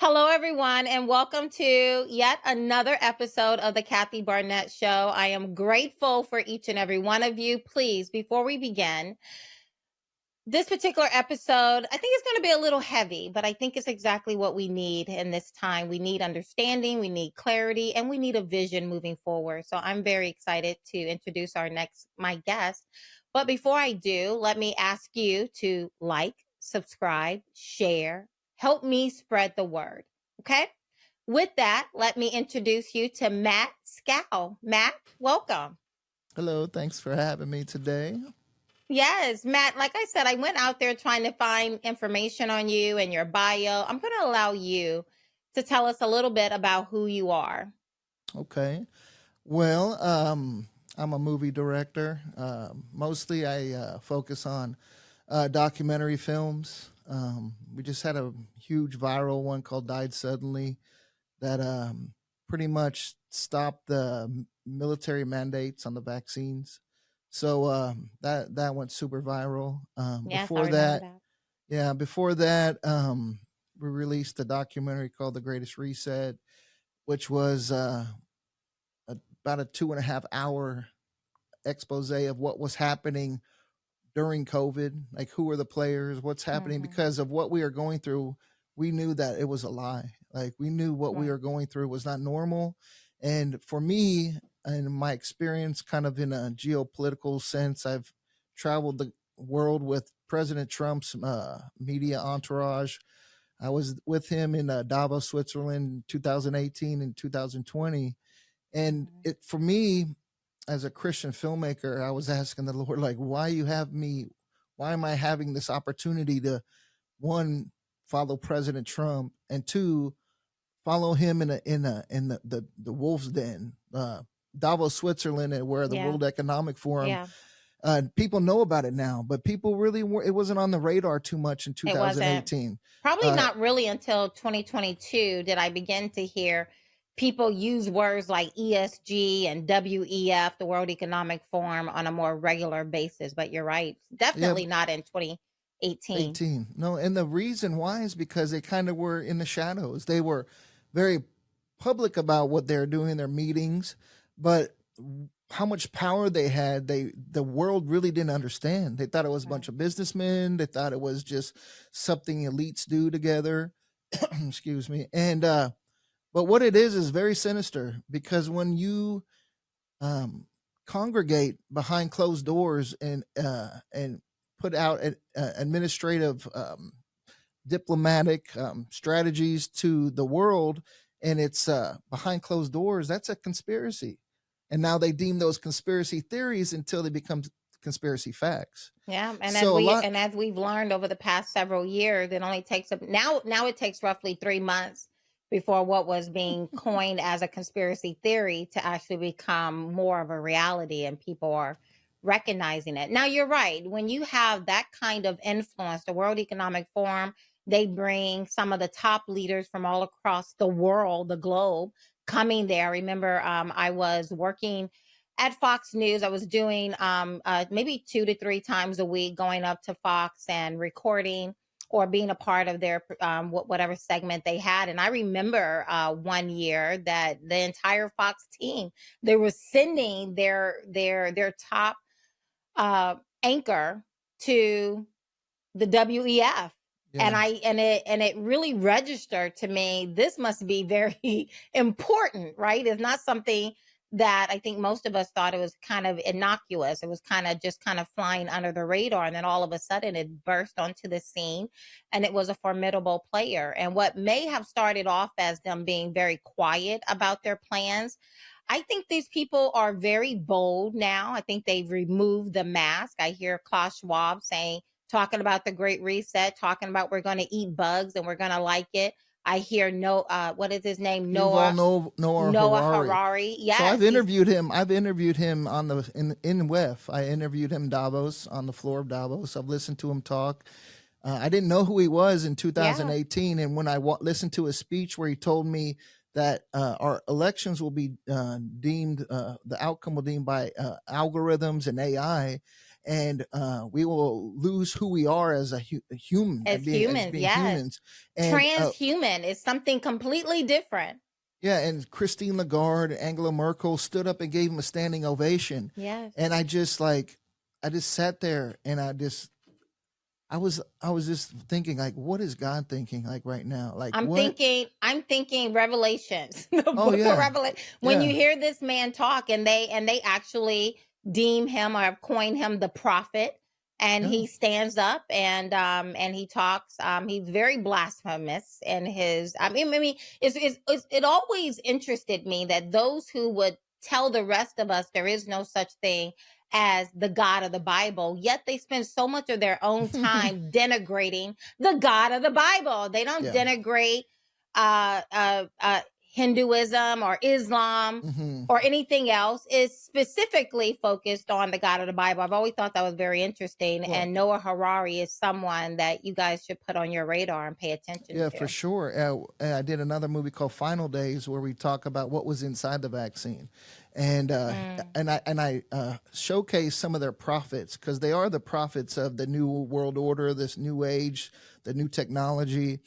Hello, everyone, and welcome to yet another episode of the Kathy Barnette Show. I am grateful for each and every one of you. Please, before we begin, this particular episode, I think it's going to be a little heavy, but I think it's exactly what we need in this time. We need understanding, we need clarity, and we need a vision moving forward. So I'm very excited to introduce my guest. But before I do, let me ask you to like, subscribe, share, help me spread the word. Okay. With that, let me introduce you to Matt Skow. Matt, welcome. Hello, thanks for having me today. Yes, Matt, like I said, I went out there trying to find information on you and your bio. I'm going to allow you to tell us a little bit about who you are. Okay. Well, I'm a movie director. Mostly I focus on documentary films. We just had a huge viral one called Died Suddenly that pretty much stopped the military mandates on the vaccines. So that went super viral. Yes, I Before remember that, that. yeah, before that, we released a documentary called The Greatest Reset, which was about a 2.5 hour expose of what was happening during COVID, like who are the players, what's happening, Hmm. because of what we are going through. We knew that it was a lie. Like we knew what we Right. were going through was not normal. And for me, and my experience, kind of in a geopolitical sense, I've traveled the world with President Trump's media entourage. I was with him in Davos, Switzerland, in 2018 and 2020, and Mhm. it for me as a Christian filmmaker, I was asking the Lord, like, why you have me? Why am I having this opportunity to, one, follow President Trump, and two, follow him in the wolf's den, Davos, Switzerland, and where the Yeah. World Economic Forum. Yeah. People know about it now, but people really it wasn't on the radar too much in It wasn't 2018. probably Uh, not really until 2022 did I begin to hear people use words like ESG and WEF, the World Economic Forum, on a more regular basis. But you're right. yeah, Definitely not in 2018. 18. No, and the reason why is because they kind of were in the shadows. They were very public about what they're doing in their meetings, but how much power they had, the world really didn't understand. They thought it was a bunch Right. of businessmen. They thought it was just something elites do together. Excuse me. And but what it is very sinister, because when you um, congregate behind closed doors and put out administrative, diplomatic strategies to the world, and it's behind closed doors, that's a conspiracy. And now they deem those conspiracy theories until they become conspiracy facts. Yeah, and as So a we lot, and as we've learned over the past several years, it only takes now it takes roughly 3 months before what was being coined as a conspiracy theory to actually become more of a reality, and people are recognizing it. Now you're right. When you have that kind of influence, the World Economic Forum, they bring some of the top leaders from all across the world, the globe, coming there. I remember I was working at Fox News. I was doing maybe 2 to 3 times a week, going up to Fox and recording or being a part of their whatever segment they had. And I remember one year that the entire Fox team, they were sending their top uh, anchor to the WEF. And yeah, it really registered to me. This must be very important, right? It's not something that I think most of us thought it was kind of innocuous. It was kind of flying under the radar, and then all of a sudden it burst onto the scene, and it was a formidable player. And what may have started off as them being very quiet about their plans, I think these people are very bold now. I think they've removed the mask. I hear Klaus Schwab talking about the Great Reset, talking about we're going to eat bugs and we're going to like it. I hear what is his name? Yuval Noah Noah Harari. Harari. So Yes, he's I've interviewed him on the in WEF. I interviewed him in Davos, on the floor of Davos. I've listened to him talk. I didn't know who he was in yeah. 2018, and when I listened to his speech where he told me that our elections will be deemed, the outcome will be deemed by algorithms and AI, and we will lose who we are as a human, As as humans, being yes. humans. And Transhuman is something completely different. yeah, and Christine Lagarde, Angela Merkel stood up and gave him a standing ovation. Yes. And I just sat there and I was just thinking, like, what is God thinking like right now? Like, I'm what? thinking Revelations, the Oh book of yeah, Revelation. When you yeah. hear this man talk, and they actually deem him or have coined him the prophet, and Yeah. he stands up and he talks. He's very blasphemous in his. It always interested me that those who would tell the rest of us there is no such thing as the God of the Bible, yet they spend so much of their own time denigrating the God of the Bible. They don't Yeah. denigrate Hinduism or Islam Hmm. or anything else. Is specifically focused on the God of the Bible. I've always thought that was very interesting. Well, And Noah Harari is someone that you guys should put on your radar and pay attention yeah, to. for sure. I did another movie called Final Days where we talk about what was inside the vaccine, and I showcase some of their prophets, because they are the prophets of the new world order, this new age, the new technology.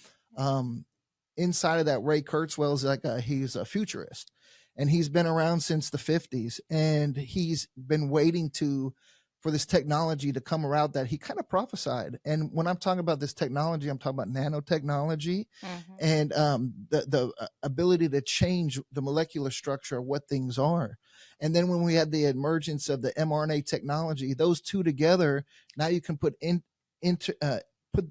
Inside of that, Ray Kurzweil is he's a futurist, and he's been around since the 50s, and he's been waiting for this technology to come around that he kind of prophesied. And when I'm talking about this technology, I'm talking about nanotechnology, and the ability to change the molecular structure of what things are. And then when we had the emergence of the mRNA technology, those two together, now you can put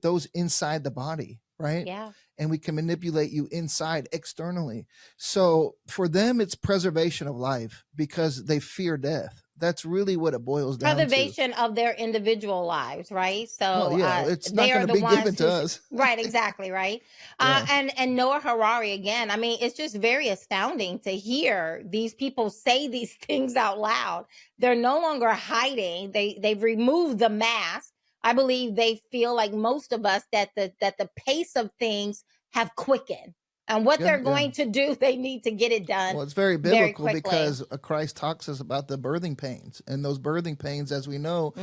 those inside the body, right? Yeah. And we can manipulate you inside externally. So for them, it's preservation of life because they fear death. That's really what it boils down to. Preservation of their individual lives, right? Well, So yeah, it's not they are going to the be ones given to us. right, exactly, right. Yeah. And Noah Harari again. I mean, it's just very astounding to hear these people say these things out loud. They're no longer hiding. They've removed the mask. I believe they feel like most of us that the pace of things have quickened. And what they're going to do, they need to get it done. Well, it's very biblical very because Christ talks us about the birthing pains, and those birthing pains, as we know,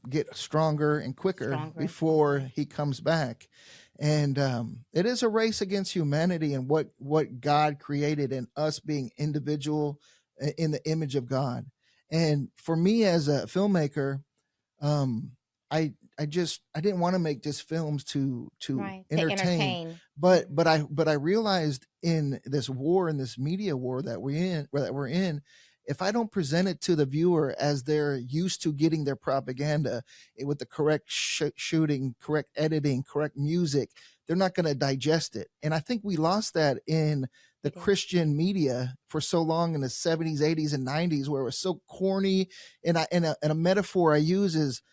get stronger and quicker before he comes back. And it is a race against humanity and what God created, and us being individual in the image of God. And for me as a filmmaker, I didn't want to make just films to entertain. But I realized in this war, in this media war that we're in, if I don't present it to the viewer as they're used to getting their propaganda with the correct shooting, correct editing, correct music, they're not going to digest it. And I think we lost that in the Christian media for so long in the 70s, 80s, and 90s, where it was so corny. And a metaphor I use is,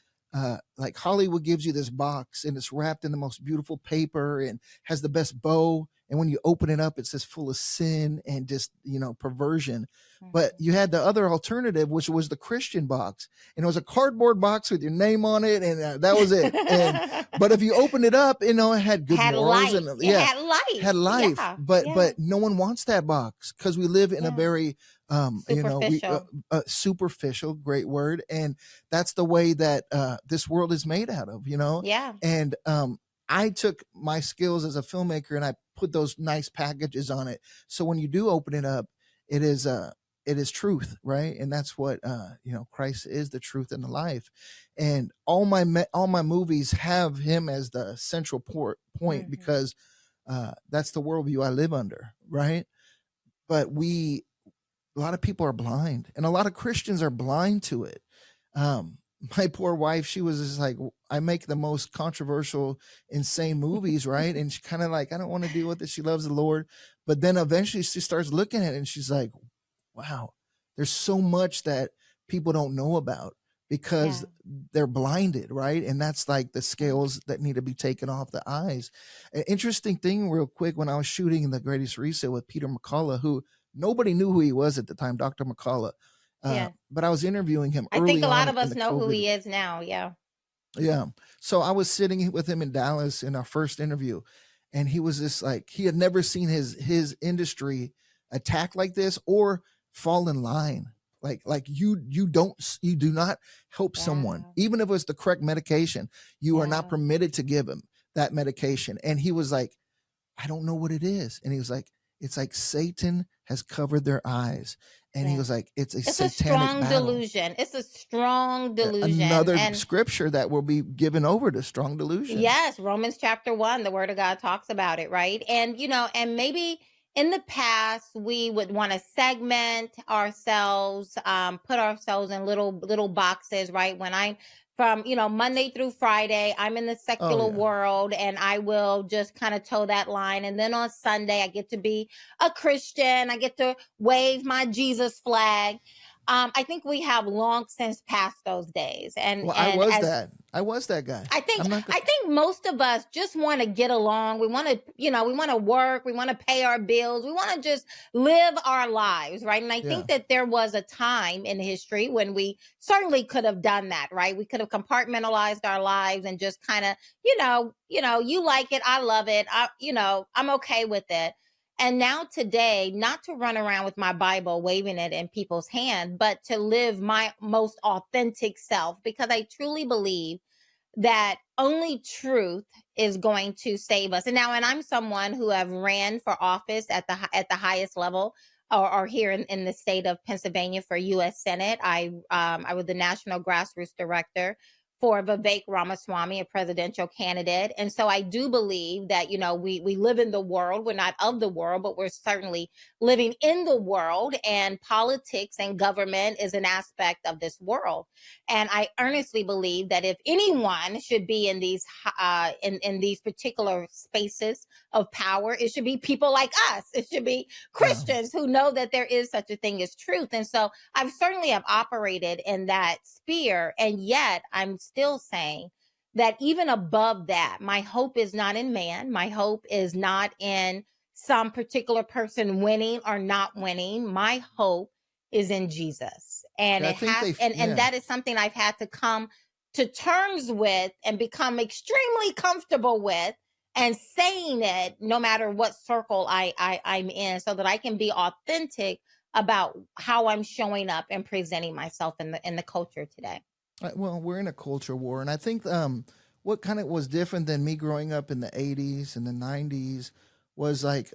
like Hollywood gives you this box and it's wrapped in the most beautiful paper and has the best bow. And when you open it up, it's just full of sin and just, perversion. But you had the other alternative, which was the Christian box, and it was a cardboard box with your name on it. And that was it. But if you opened it up, it had good morals. And had life. Yeah, but no one wants that box because we live in a very, superficial. Superficial, great word. And that's the way that this world is made out of, Yeah. And I took my skills as a filmmaker and I put those nice packages on it. So when you do open it up, it is truth, right? And that's what Christ is, the truth and the life. And all my movies have him as the central point because that's the worldview I live under, right? But a lot of people are blind, and a lot of Christians are blind to it. My poor wife, she was just like, I make the most controversial, insane movies, right? And she kind of like, I don't want to deal with it. She loves the Lord. But then eventually she starts looking at it and she's like, wow, there's so much that people don't know about because they're blinded, right? And that's like the scales that need to be taken off the eyes. An interesting thing real quick, when I was shooting The Greatest Reset with Peter McCullough, who nobody knew who he was at the time, Dr. McCullough. But I was interviewing him early on. I think a lot of us know COVID. who he is now. Yeah. Yeah. So I was sitting with him in Dallas in our first interview, and he was just like, he had never seen his industry attacked like this or fall in line. You do not help someone, Yeah. even if it's the correct medication. You are not Yeah. permitted to give him that medication. And he was like, I don't know what it is. And he was like, it's like Satan has covered their eyes. And he Yeah. was like, it's a It's a satanic strong battle. delusion. It's a strong delusion. Another And scripture that will be given over to strong delusion. yes, Romans chapter 1, the word of God talks about it, right? And, and maybe in the past, we would want to segment ourselves, put ourselves in little boxes, right? When I'm from, Monday through Friday, I'm in the Oh secular yeah. world and I will just kind of toe that line. And then on Sunday, I get to be a Christian. I get to wave my Jesus flag. I think we have long since passed those days. And Well, as I was that guy. I think I'm not I think most of us just want to get along. We want to, we want to work. We want to pay our bills. We want to just live our lives, right? And I Yeah. think that there was a time in history when we certainly could have done that, right? We could have compartmentalized our lives and just kind of, you like it, I love it, I'm okay with it. And now today, not to run around with my Bible waving it in people's hand, but to live my most authentic self, because I truly believe that only truth is going to save us. And I'm someone who have ran for office at the highest level, or here in the state of Pennsylvania for U.S. Senate. I was the national grassroots director for Vivek Ramaswamy, a presidential candidate. And so I do believe that, we live in the world. We're not of the world, but we're certainly living in the world. And politics and government is an aspect of this world. And I earnestly believe that if anyone should be in these in these particular spaces of power, it should be people like us. It should be Yeah. Christians who know that there is such a thing as truth. And so I've certainly have operated in that sphere, and yet I'm still saying that even above that, my hope is not in man. My hope is not in some particular person winning or not winning. My hope is in Jesus. And Yeah, I it think has, they and yeah. that is something I've had to come to terms with and become extremely comfortable with, and saying it no matter what circle I'm in, so that I can be authentic about how I'm showing up and presenting myself in the culture today. Well, we're in a culture war, and I think what kind of was different than me growing up in the '80s and the '90s was like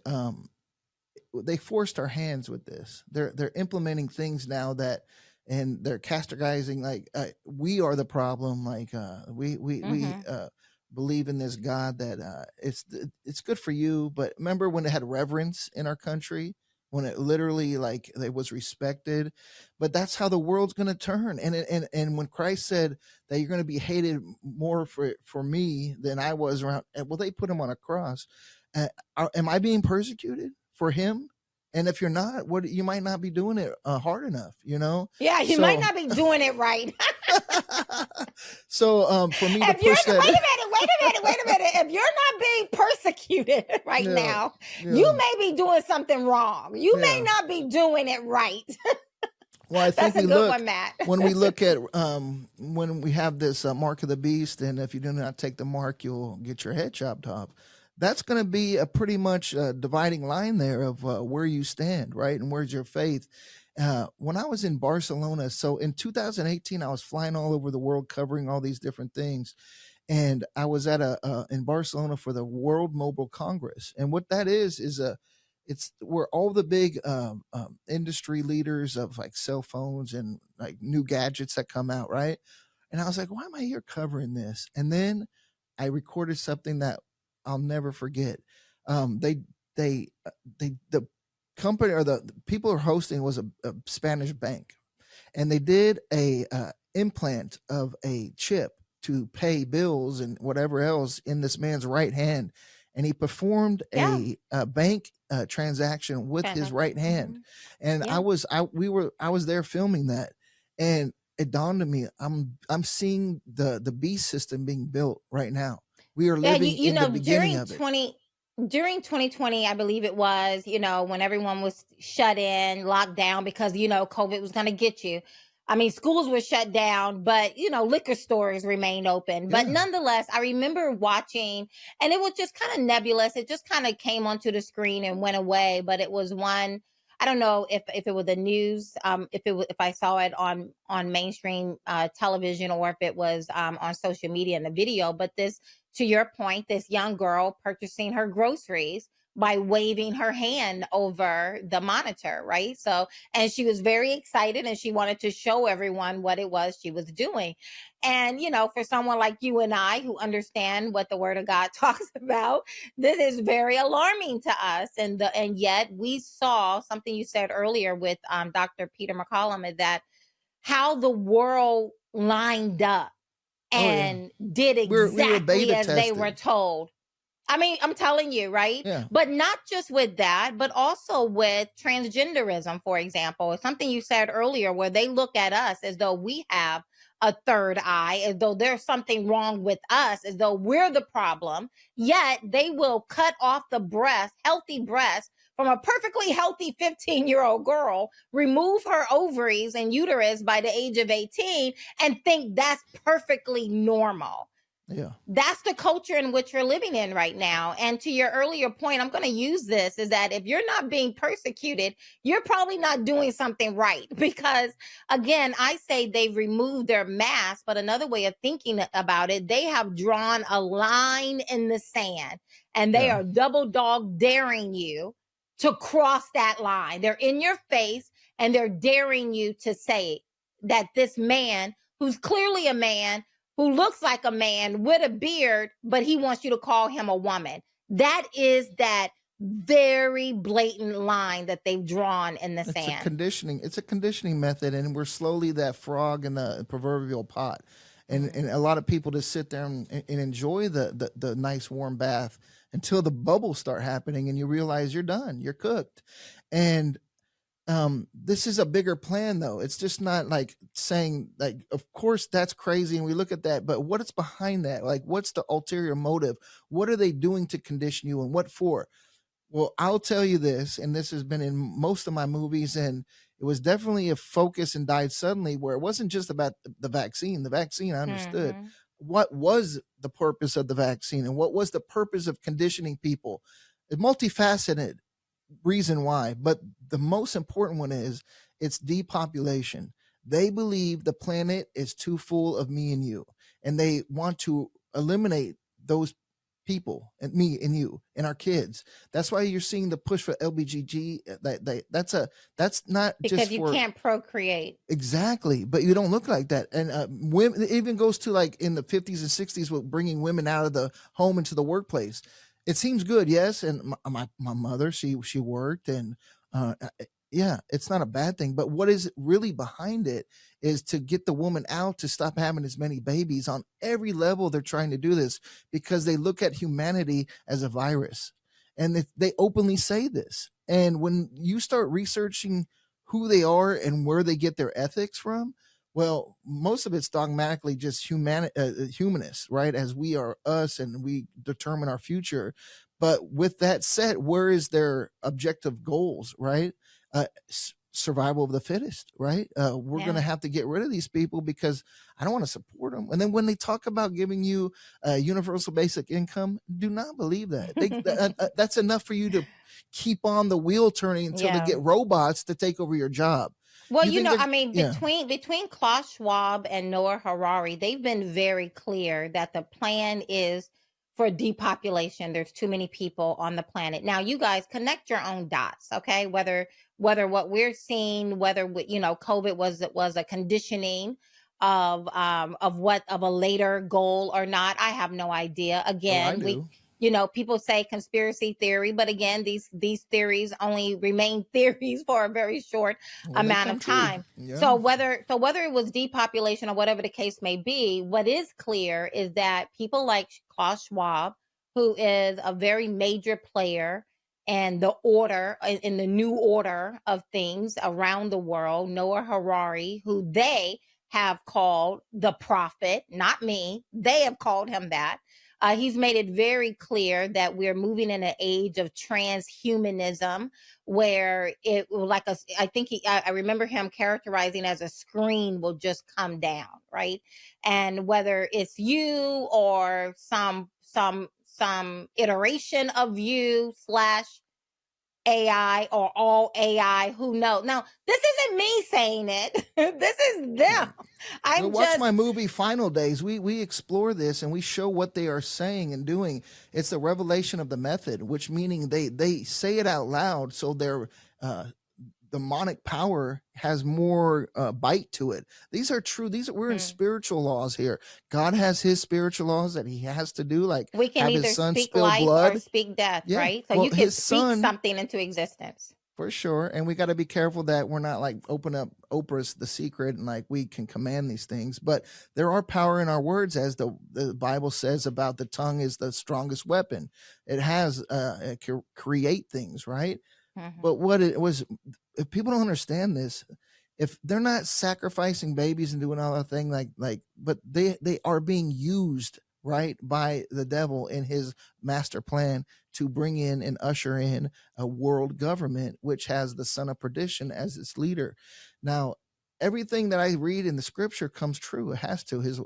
they forced our hands with this. They're implementing things now that, and they're categorizing like we are the problem. Like we Mm-hmm. believe in this God that it's good for you. But remember when it had reverence in our country, when it literally like it was respected. But that's how the world's going to turn. And when Christ said that you're going to be hated more for me than I was around, well, they put him on a cross. Am I being persecuted for him? And if you're not, what you might not be doing it hard enough, Yeah, you might So, not be doing it right. so for me to If you're push that, wait a minute. If you're not being persecuted right yeah, now, you yeah, may be doing something wrong. You may yeah. not be doing it right. Well, I think That's a we good look one, Matt. when we look at when we have this mark of the beast, and if you do not take the mark, you'll get your head chopped off. That's going to be a pretty much dividing line there of where you stand, right, and where's your faith. When I was in Barcelona, so in 2018, I was flying all over the world covering all these different things, and I was at in Barcelona for the World Mobile Congress, and what that is a it's where all the big industry leaders of like cell phones and like new gadgets that come out, right? And I was like, why am I here covering this? And then I recorded something that I'll never forget. Um, they the company or the people who are hosting was a Spanish bank, and they did a implant of a chip to pay bills and whatever else in this man's right hand, and he performed Yeah. a bank transaction with his right hand. Mm-hmm. And Yeah. I was there filming that, and it dawned on me I'm seeing the beast system being built right now. We are Yeah, living in the beginning during of it. 2020, I believe it was, when everyone was shut in, locked down because, COVID was going to get you. I mean, schools were shut down, but, liquor stores remained open. But Yeah. nonetheless, I remember watching, and it was just kind of nebulous. It just kind of came onto the screen and went away. But it was one, I don't know if it was the news, if I saw it on mainstream television, or if it was on social media in the video. But this, to your point, this young girl purchasing her groceries by waving her hand over the monitor, right? So, and she was very excited and she wanted to show everyone what it was she was doing. And, for someone like you and I who understand what the word of God talks about, this is very alarming to us. And yet we saw something you said earlier with Dr. Peter McCollum, is that how the world lined up Oh yeah, and did we were exactly beta as they were tested. told. I mean, I'm telling you, right? Yeah, But not just with that, but also with transgenderism, for example. Something you said earlier, where they look at us as though we have a third eye, as though there's something wrong with us, as though we're the problem. Yet they will cut off the breast, healthy breast, from a perfectly healthy 15-year-old girl, remove her ovaries and uterus by the age of 18, and think that's perfectly normal. yeah. That's the culture in which we're living in right now. And to your earlier point, I'm going to use this, is that if you're not being persecuted, you're probably not doing something right. Because again, I say they've removed their mask, but another way of thinking about it, they have drawn a line in the sand, and they Yeah. are double dog daring you to cross that line. They're in your face and they're daring you to say that this man, who's clearly a man, who looks like a man with a beard, but he wants you to call him a woman. That is that very blatant line that they've drawn in the It's a sand. conditioning. It's a conditioning method, and we're slowly that frog in the proverbial pot. And a lot of people just sit there and enjoy the nice warm bath until the bubbles start happening, and you realize you're done, you're cooked. And this is a bigger plan, though. It's just not like saying, like, of course that's crazy, and we look at that, but what is behind that? Like, what's the ulterior motive? What are they doing to condition you, and what for? Well, I'll tell you this, and this has been in most of my movies, and it was definitely a focus and died suddenly, where it wasn't just about the vaccine. The vaccine, I understood. Mm-hmm. What was the purpose of the vaccine, and what was the purpose of conditioning people? It's multifaceted reason why, but the most important one is it's depopulation. They believe the planet is too full of me and you, and they want to eliminate those people and me and you and our kids. That's why you're seeing the push for LBGG. That's not Because just you for can't procreate. exactly, but you don't look like that. And women, it even goes to like in the 50s and 60s with bringing women out of the home into the workplace. It seems good, yes. And my mother, she worked, and yeah, it's not a bad thing. But what is really behind it is to get the woman out, to stop having as many babies. On every level, they're trying to do this because they look at humanity as a virus, and they openly say this. And when you start researching who they are and where they get their ethics from, well, most of it's dogmatically just humanist, right? As we are us and we determine our future. But with that said, where is their objective goals, right? Survival of the fittest, right? We're going Yeah. to have to get rid of these people because I don't want to support them. And then when they talk about giving you universal basic income, do not believe that. That's enough for you to keep on the wheel turning until they Yeah. get robots to take over your job. Well, You think I mean, yeah, between Klaus Schwab and Noah Harari, they've been very clear that the plan is for depopulation. There's too many people on the planet. Now, you guys connect your own dots, okay? Whether what we're seeing, whether COVID was a conditioning of a later goal or not, I have no idea. oh, I Again, do. people say conspiracy theory, but again, these theories only remain theories for a very short When they amount come of true, time. yeah, So whether it was depopulation or whatever the case may be, what is clear is that people like Klaus Schwab, who is a very major player and the order in the new order of things around the world, Noah Harari, who they have called the prophet, not me, they have called him that. He's made it very clear that we're moving in an age of transhumanism, where it will I think I remember him characterizing as a screen will just come down, right? And whether it's you or some iteration of you slash AI or all AI, who knows? Now, this isn't me saying it. This is them. Well, I'm watch just my movie Final Days. We explore this and we show what they are saying and doing. It's the revelation of the method, which meaning they say it out loud, so their demonic power has more bite to it. These are true. We're in hmm. spiritual laws here. God has His spiritual laws that He has to do, like We can have His either Son speak spill life or blood. speak death, Yeah. right? So Well, you can His speak Son. something into existence. For sure. And we got to be careful that we're not like open up Oprah's The Secret and like we can command these things. But there are power in our words, as the Bible says about the tongue is the strongest weapon. It has it can create things, right? hmm But what it was, if people don't understand this, if they're not sacrificing babies and doing all that thing, but they are being used, right, by the devil in his master plan to bring in and usher in a world government which has the son of perdition as its leader. Now, everything that I read in the scripture comes true. It has to. His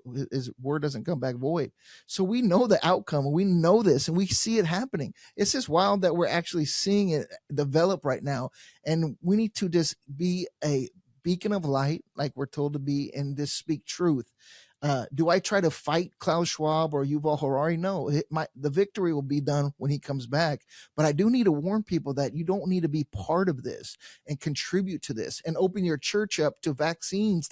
word doesn't come back void. So we know the outcome, and we know this, and we see it happening. It's just wild that we're actually seeing it develop right now, and we need to just be a beacon of light, like we're told to be, and just speak truth. Do I try to fight Klaus Schwab or Yuval Harari? No, the victory will be done when he comes back. But I do need to warn people that you don't need to be part of this and contribute to this and open your church up to vaccines.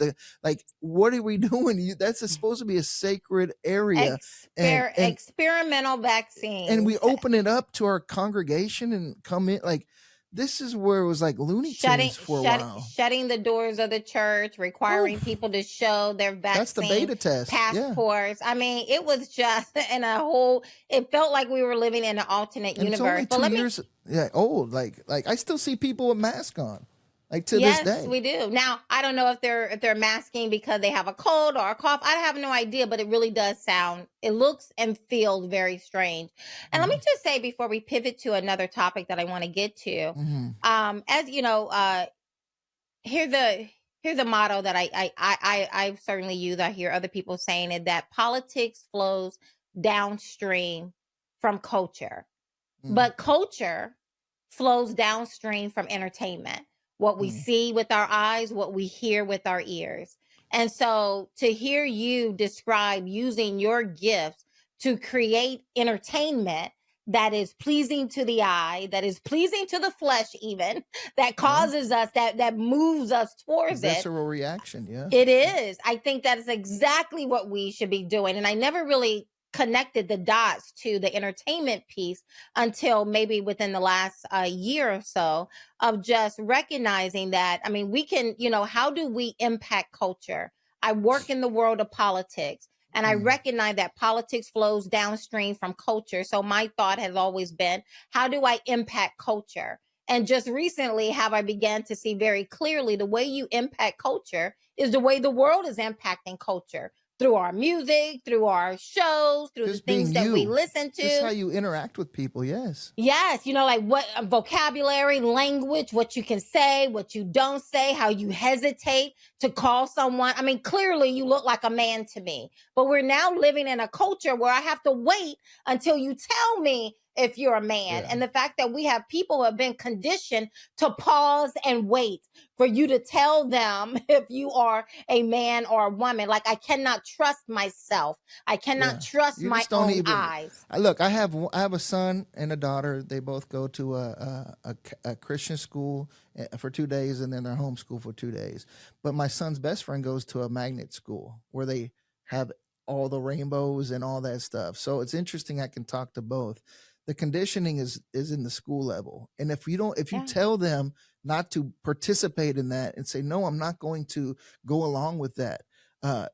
What are we doing? That's supposed to be a sacred area, Experimental and we vaccines. open it up to our congregation and come in like. This is where it was like Looney Tunes for a while. Shutting the doors of the church, Whew. requiring people to show their That's the vaccine beta test. Yeah. passports. I mean, it was just in a whole. It felt like we were living in an alternate And it's universe. only But 2 years old. Like I still see people with masks on, like to this yes, day. we do. Now, I don't know if they're masking because they have a cold or a cough. I have no idea, but it really does sound, it looks and feels very strange. And let me Mhm. just say before we pivot to another topic that I want to get to, Mhm. as you know, here's the motto that I've certainly used. I hear other people saying it, that politics flows downstream from culture, Mhm. but culture flows downstream from entertainment. What we Mhm. see with our eyes, what we hear with our ears. And so to hear you describe using your gifts to create entertainment that is pleasing to the eye, that is pleasing to the flesh, even that Yeah. causes us, that moves us A towards it. visceral reaction. Yeah. It is. I think that is exactly what we should be doing. And I never really connected the dots to the entertainment piece until maybe within the last year or so, of just recognizing that, I mean, we can, how do we impact culture? I work in the world of politics, and I Mhm. recognize that politics flows downstream from culture. So my thought has always been, how do I impact culture? And just recently have I began to see very clearly the way you impact culture is the way the world is impacting culture, through our music, through our shows, through the Just being things that we you. listen Just how to. you interact with people. Yes. Yes, like what vocabulary, language, what you can say, what you don't say, how you hesitate to call someone. I mean, clearly you look like a man to me, but we're now living in a culture where I have to wait until you tell me if you're a man. Yeah. And the fact that we have people who have been conditioned to pause and wait for you to tell them if you are a man or a woman. Like, I cannot trust myself. I cannot Yeah. trust You my just don't own even. eyes. Look, I have a son and a daughter. They both go to a Christian school for 2 days, and then they're homeschooled for 2 days. But my son's best friend goes to a magnet school where they have all the rainbows and all that stuff. So it's interesting. I can talk to both. The conditioning is in the school level, and if you Yeah. tell them not to participate in that and say no, I'm not going to go along with that,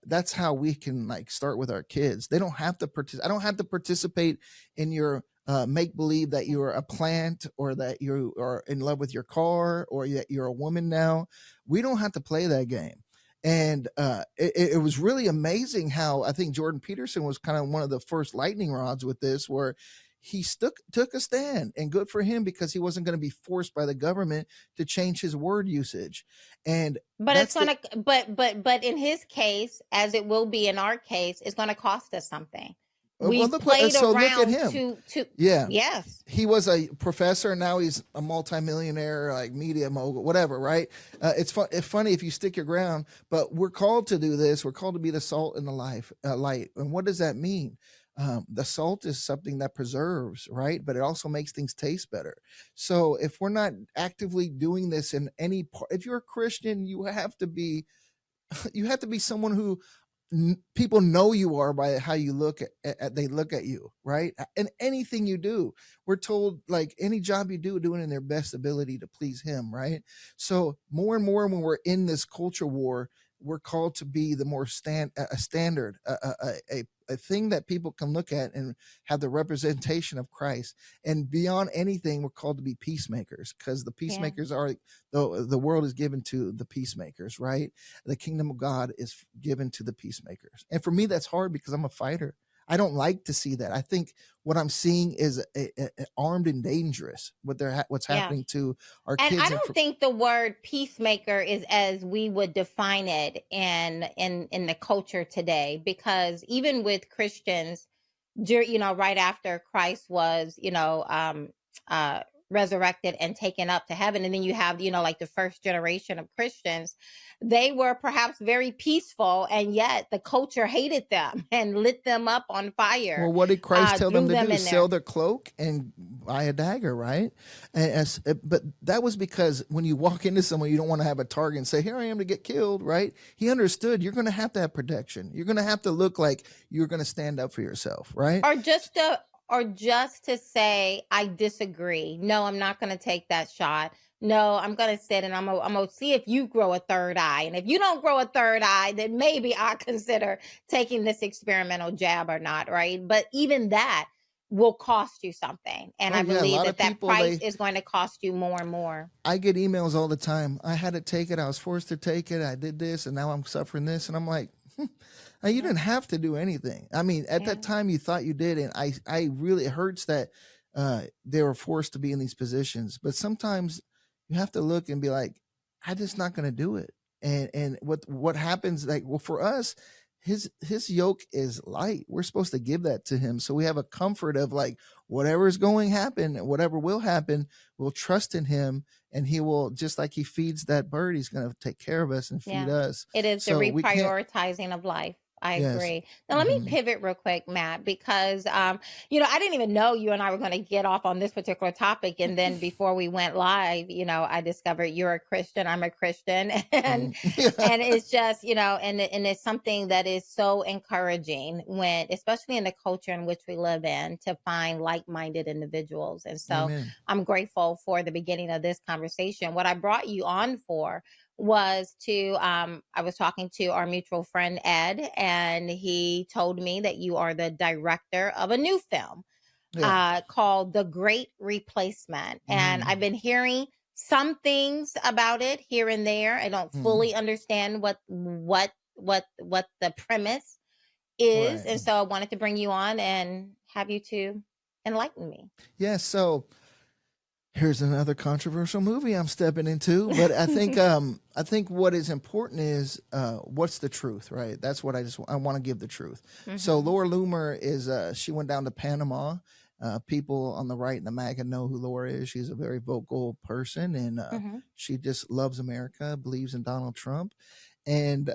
that's how we can like start with our kids. They don't have to I don't have to participate in your make believe that you're a plant or that you are in love with your car or that you're a woman now. We don't have to play that game. And it was really amazing how I think Jordan Peterson was kind of one of the first lightning rods with this, where he took a stand, and good for him, because he wasn't going to be forced by the government to change his word usage. And But it's that's the gonna, but in his case, as it will be in our case, it's gonna cost us something. Well, We've look what. played So look at around him. to Yeah, yes. he was a professor, and now he's a multimillionaire, like media mogul, whatever. Right? It's fun. It's funny if you stick your ground. But we're called to do this. We're called to be the salt and the light. And what does that mean? The salt is something that preserves, right? But it also makes things taste better. So if we're not actively doing this in any part, if you're a Christian, you have to be someone who people know you are by how you look they look at you, right? And anything you do, we're told, like, any job you do it in their best ability to please him, right? So more and more, when we're in this culture war, we're called to be the more a standard, a thing that people can look at and have the representation of Christ. And beyond anything, we're called to be peacemakers, because the Yeah. peacemakers are the world is given to the peacemakers, right? The kingdom of God is given to the peacemakers. And for me, that's hard because I'm a fighter. I don't like to see that. I think what I'm seeing is armed and dangerous. What's Yeah. happening to our And I kids. don't think the word peacemaker is as we would define it in the culture today, because even with Christians, right after Christ was, resurrected and taken up to heaven, and then you have, like the first generation of Christians, they were perhaps very peaceful, and yet the culture hated them and lit them up on fire, Well, what did Christ tell them threw to them do? in Sell there. their cloak and buy a dagger, right? But that was because when you walk into someone, you don't want to have a target and say, "Here I am to get killed," right? He understood you're going to have protection. You're going to have to look like you're going to stand up for yourself, right? Or just to say, I disagree. No, I'm not going to take that shot. No, I'm going to sit and I'm gonna see if you grow a third eye. And if you don't grow a third eye, then maybe I consider taking this experimental jab or not, right? But even that will cost you something. And Oh I yeah, a believe lot that of that people price they is going to cost you more and more. I get emails all the time. I had to take it. I was forced to take it. I did this, and now I'm suffering this. And I'm like, you Yeah. didn't have to do anything. I mean, at Yeah. that time, you thought you did, and I really, it hurts that they were forced to be in these positions. But sometimes you have to look and be like, I'm just not going to do it. And what happens? Like, well, for us, his yoke is light. We're supposed to give that to him, so we have a comfort of, like, whatever is going to happen, whatever will happen, we'll trust in him, and he will, just like he feeds that bird, he's going to take care of us and feed Yeah. us. It is the So we can't. reprioritizing of life. I Yes. agree. Now let me Hmm. pivot real quick, Matt, because I didn't even know you and I were going to get off on this particular topic. And then before we went live, I discovered you're a Christian, I'm a Christian, and Yeah. it's just, and it's something that is so encouraging when, especially in the culture in which we live in, to find like-minded individuals. And so Amen. I'm grateful for the beginning of this conversation. What I brought you on for was to I was talking to our mutual friend Ed, and he told me that you are the director of a new film Yeah. called The Great Replacement. And Hmm. I've been hearing some things about it here and there. I don't Hmm. fully understand what the premise is, Right. and so I wanted to bring you on and have you to enlighten me. Yeah. So here's another controversial movie I'm stepping into, but I think what is important is what's the truth, right? That's what I want to give the truth. So Hmm. Laura Loomer is she went down to Panama. People on the right and the MAGA know who Laura is. She's a very vocal person, and Hmm. she just loves America, believes in Donald Trump, and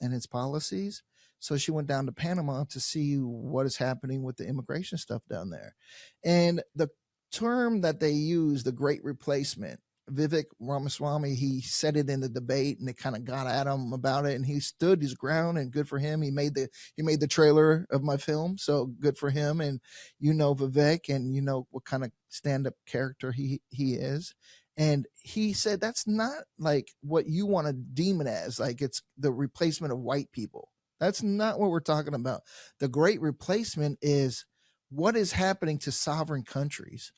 his policies. So she went down to Panama to see what is happening with the immigration stuff down there, and the term that they use, the great replacement. Vivek Ramaswamy, he said it in the debate, and they kind of got at him about it, and he stood his ground, and good for him. He made the trailer of my film, so good for him. And Vivek, and what kind of stand-up character he is. And he said that's not like what you want to deem it as, like it's the replacement of white people. That's not what we're talking about. The great replacement is what is happening to sovereign countries,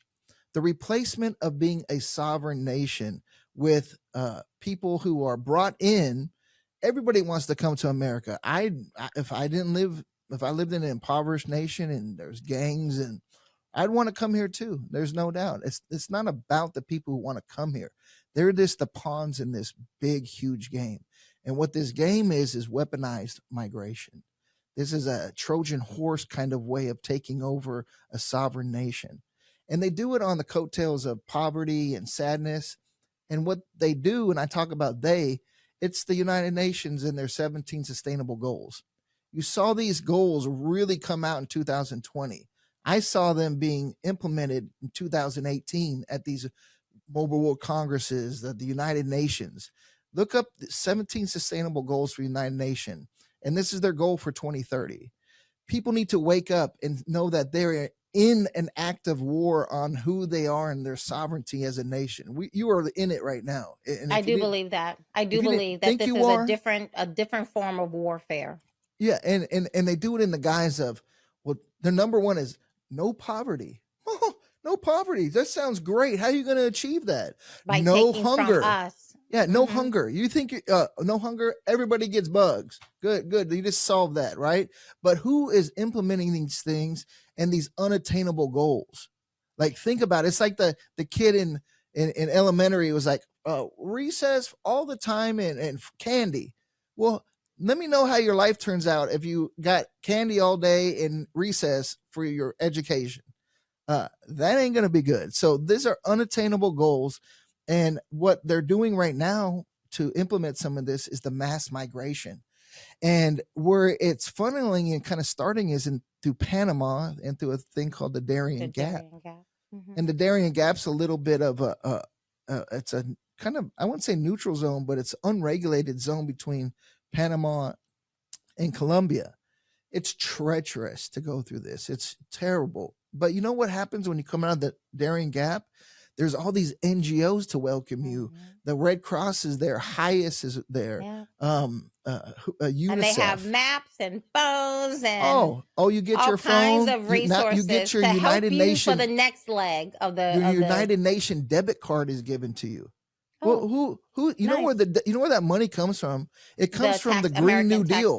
the replacement of being a sovereign nation with people who are brought in. Everybody wants to come to America. If I lived in an impoverished nation and there's gangs, and I'd want to come here too. There's no doubt. It's not about the people who want to come here. They're just the pawns in this big, huge game. And what this game is weaponized migration. This is a Trojan horse kind of way of taking over a sovereign nation. And they do it on the coattails of poverty and sadness. And what they do, and I talk about it's the United Nations and their 17 sustainable goals. You saw these goals really come out in 2020. I saw them being implemented in 2018 at these Mobile World Congresses, the United Nations. Look up the 17 sustainable goals for the United Nations, and this is their goal for 2030. People need to wake up and know that they're in an active war on who they are and their sovereignty as a nation. You are in it right now. And I do believe that. I do believe that this is a different form of warfare. Yeah, and they do it in the guise of, well, their number one is no poverty. Oh, no poverty. That sounds great. How are you going to achieve that? By no taking hunger. From us. Yeah, no hunger. You think no hunger, everybody gets bugs. Good. You just solved that, right? But who is implementing these things and these unattainable goals? Like, think about it. It's like the kid in elementary was like, recess all the time and candy. Well, let me know how your life turns out if you got candy all day in recess for your education. That ain't going to be good. So these are unattainable goals. And what they're doing right now to implement some of this is the mass migration. And where it's funneling and kind of starting is through Panama and through a thing called the Darien Gap. And the Darien Gap's a little bit of it's a kind of, I wouldn't say neutral zone, but it's unregulated zone between Panama and Colombia. It's treacherous to go through this. It's terrible. But you know what happens when you come out of the Darien Gap? There's all these NGOs to welcome you. The Red Cross is there. HIAS is there. UNICEF. And they have maps and phones and you get all your phone. kinds of resources you get your to United help you Nation for the next leg of the United Nation debit card is given to you. Well, who you know where that money comes from? It comes from the Green New Deal.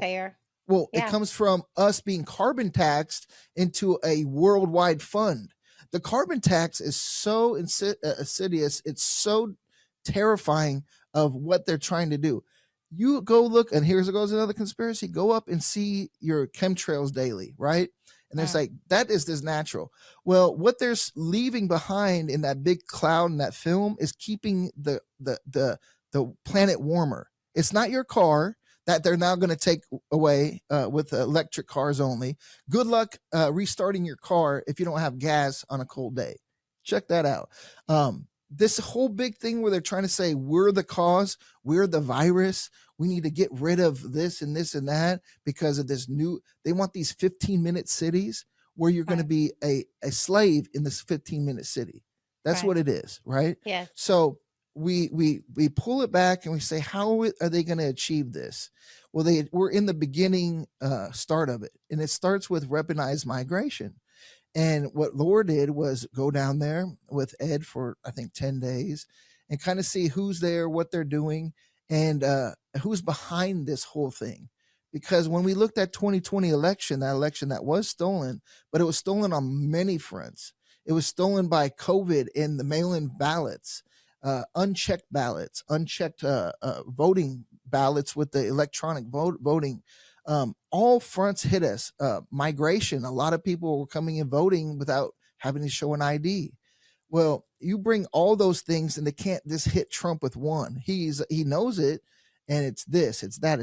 Well, it comes from us being carbon taxed into a worldwide fund. The carbon tax is so insidious. It's so terrifying of what they're trying to do. You go look, and here goes another conspiracy. Go up and see your chemtrails daily, right? And it's like, that is this natural. Well, what they're leaving behind in that big cloud in that film is keeping the planet warmer. It's not your car that they're now going to take away with electric cars only. Good luck restarting your car if you don't have gas on a cold day. Check that out. This whole big thing where they're trying to say we're the cause, we're the virus, we need to get rid of this and this and that because of this they want these 15-minute cities where you're going to be a slave in this 15-minute city. That's what it is, right? Yeah. So we pull it back and we say, how are they going to achieve this? Well, we're in the beginning start of it, and it starts with weaponized migration. And what Laura did was go down there with Ed for, I think, 10 days and kind of see who's there, what they're doing, and who's behind this whole thing. Because when we looked at 2020 election, that election that was stolen, but it was stolen on many fronts. It was stolen by COVID in the mail-in ballots, unchecked ballots, unchecked voting ballots with the electronic voting. All fronts hit us. Migration, a lot of people were coming and voting without having to show an ID. Well, you bring all those things and they can't just hit Trump with one. He knows it, and it's this, it's that,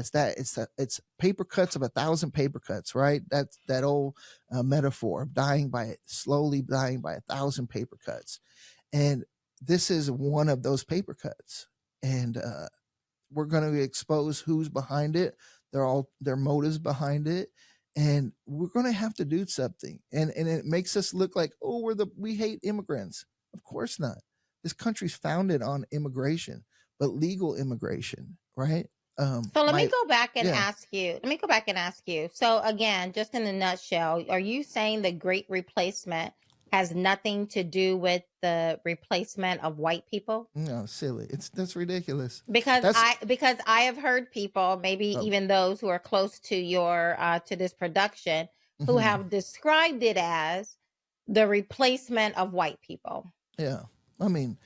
it's paper cuts of 1,000 paper cuts, right? That's that old metaphor of slowly dying by 1,000 paper cuts. And this is one of those paper cuts. And we're going to expose who's behind it. Their motives behind it, and we're going to have to do something. And it makes us look like, we hate immigrants. Of course not. This country's founded on immigration, but legal immigration, right? So let me go back and ask you. So again, just in a nutshell, are you saying the Great Replacement has nothing to do with the replacement of white people? No, silly. That's ridiculous. Because I have heard people, maybe even those who are close to your to this production, who have described it as the replacement of white people. Yeah. I mean,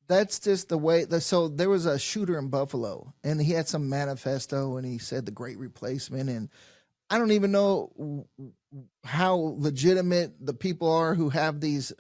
that's just the way. So there was a shooter in Buffalo, and he had some manifesto, and he said the Great Replacement, and I don't even know how legitimate the people are who have these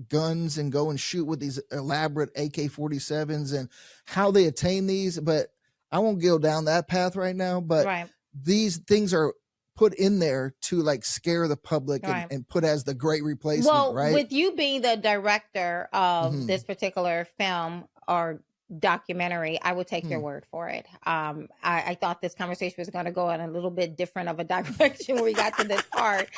guns and go and shoot with these elaborate AK-47s and how they attain these, but I won't go down that path right now. But Right. these things are put in there to like scare the public Right. and put as the great replacement, Well, right? with you being the director of Mhm. this particular film or documentary, I would take your word for it. I thought this conversation was going to go in a little bit different of a direction when we got to this part.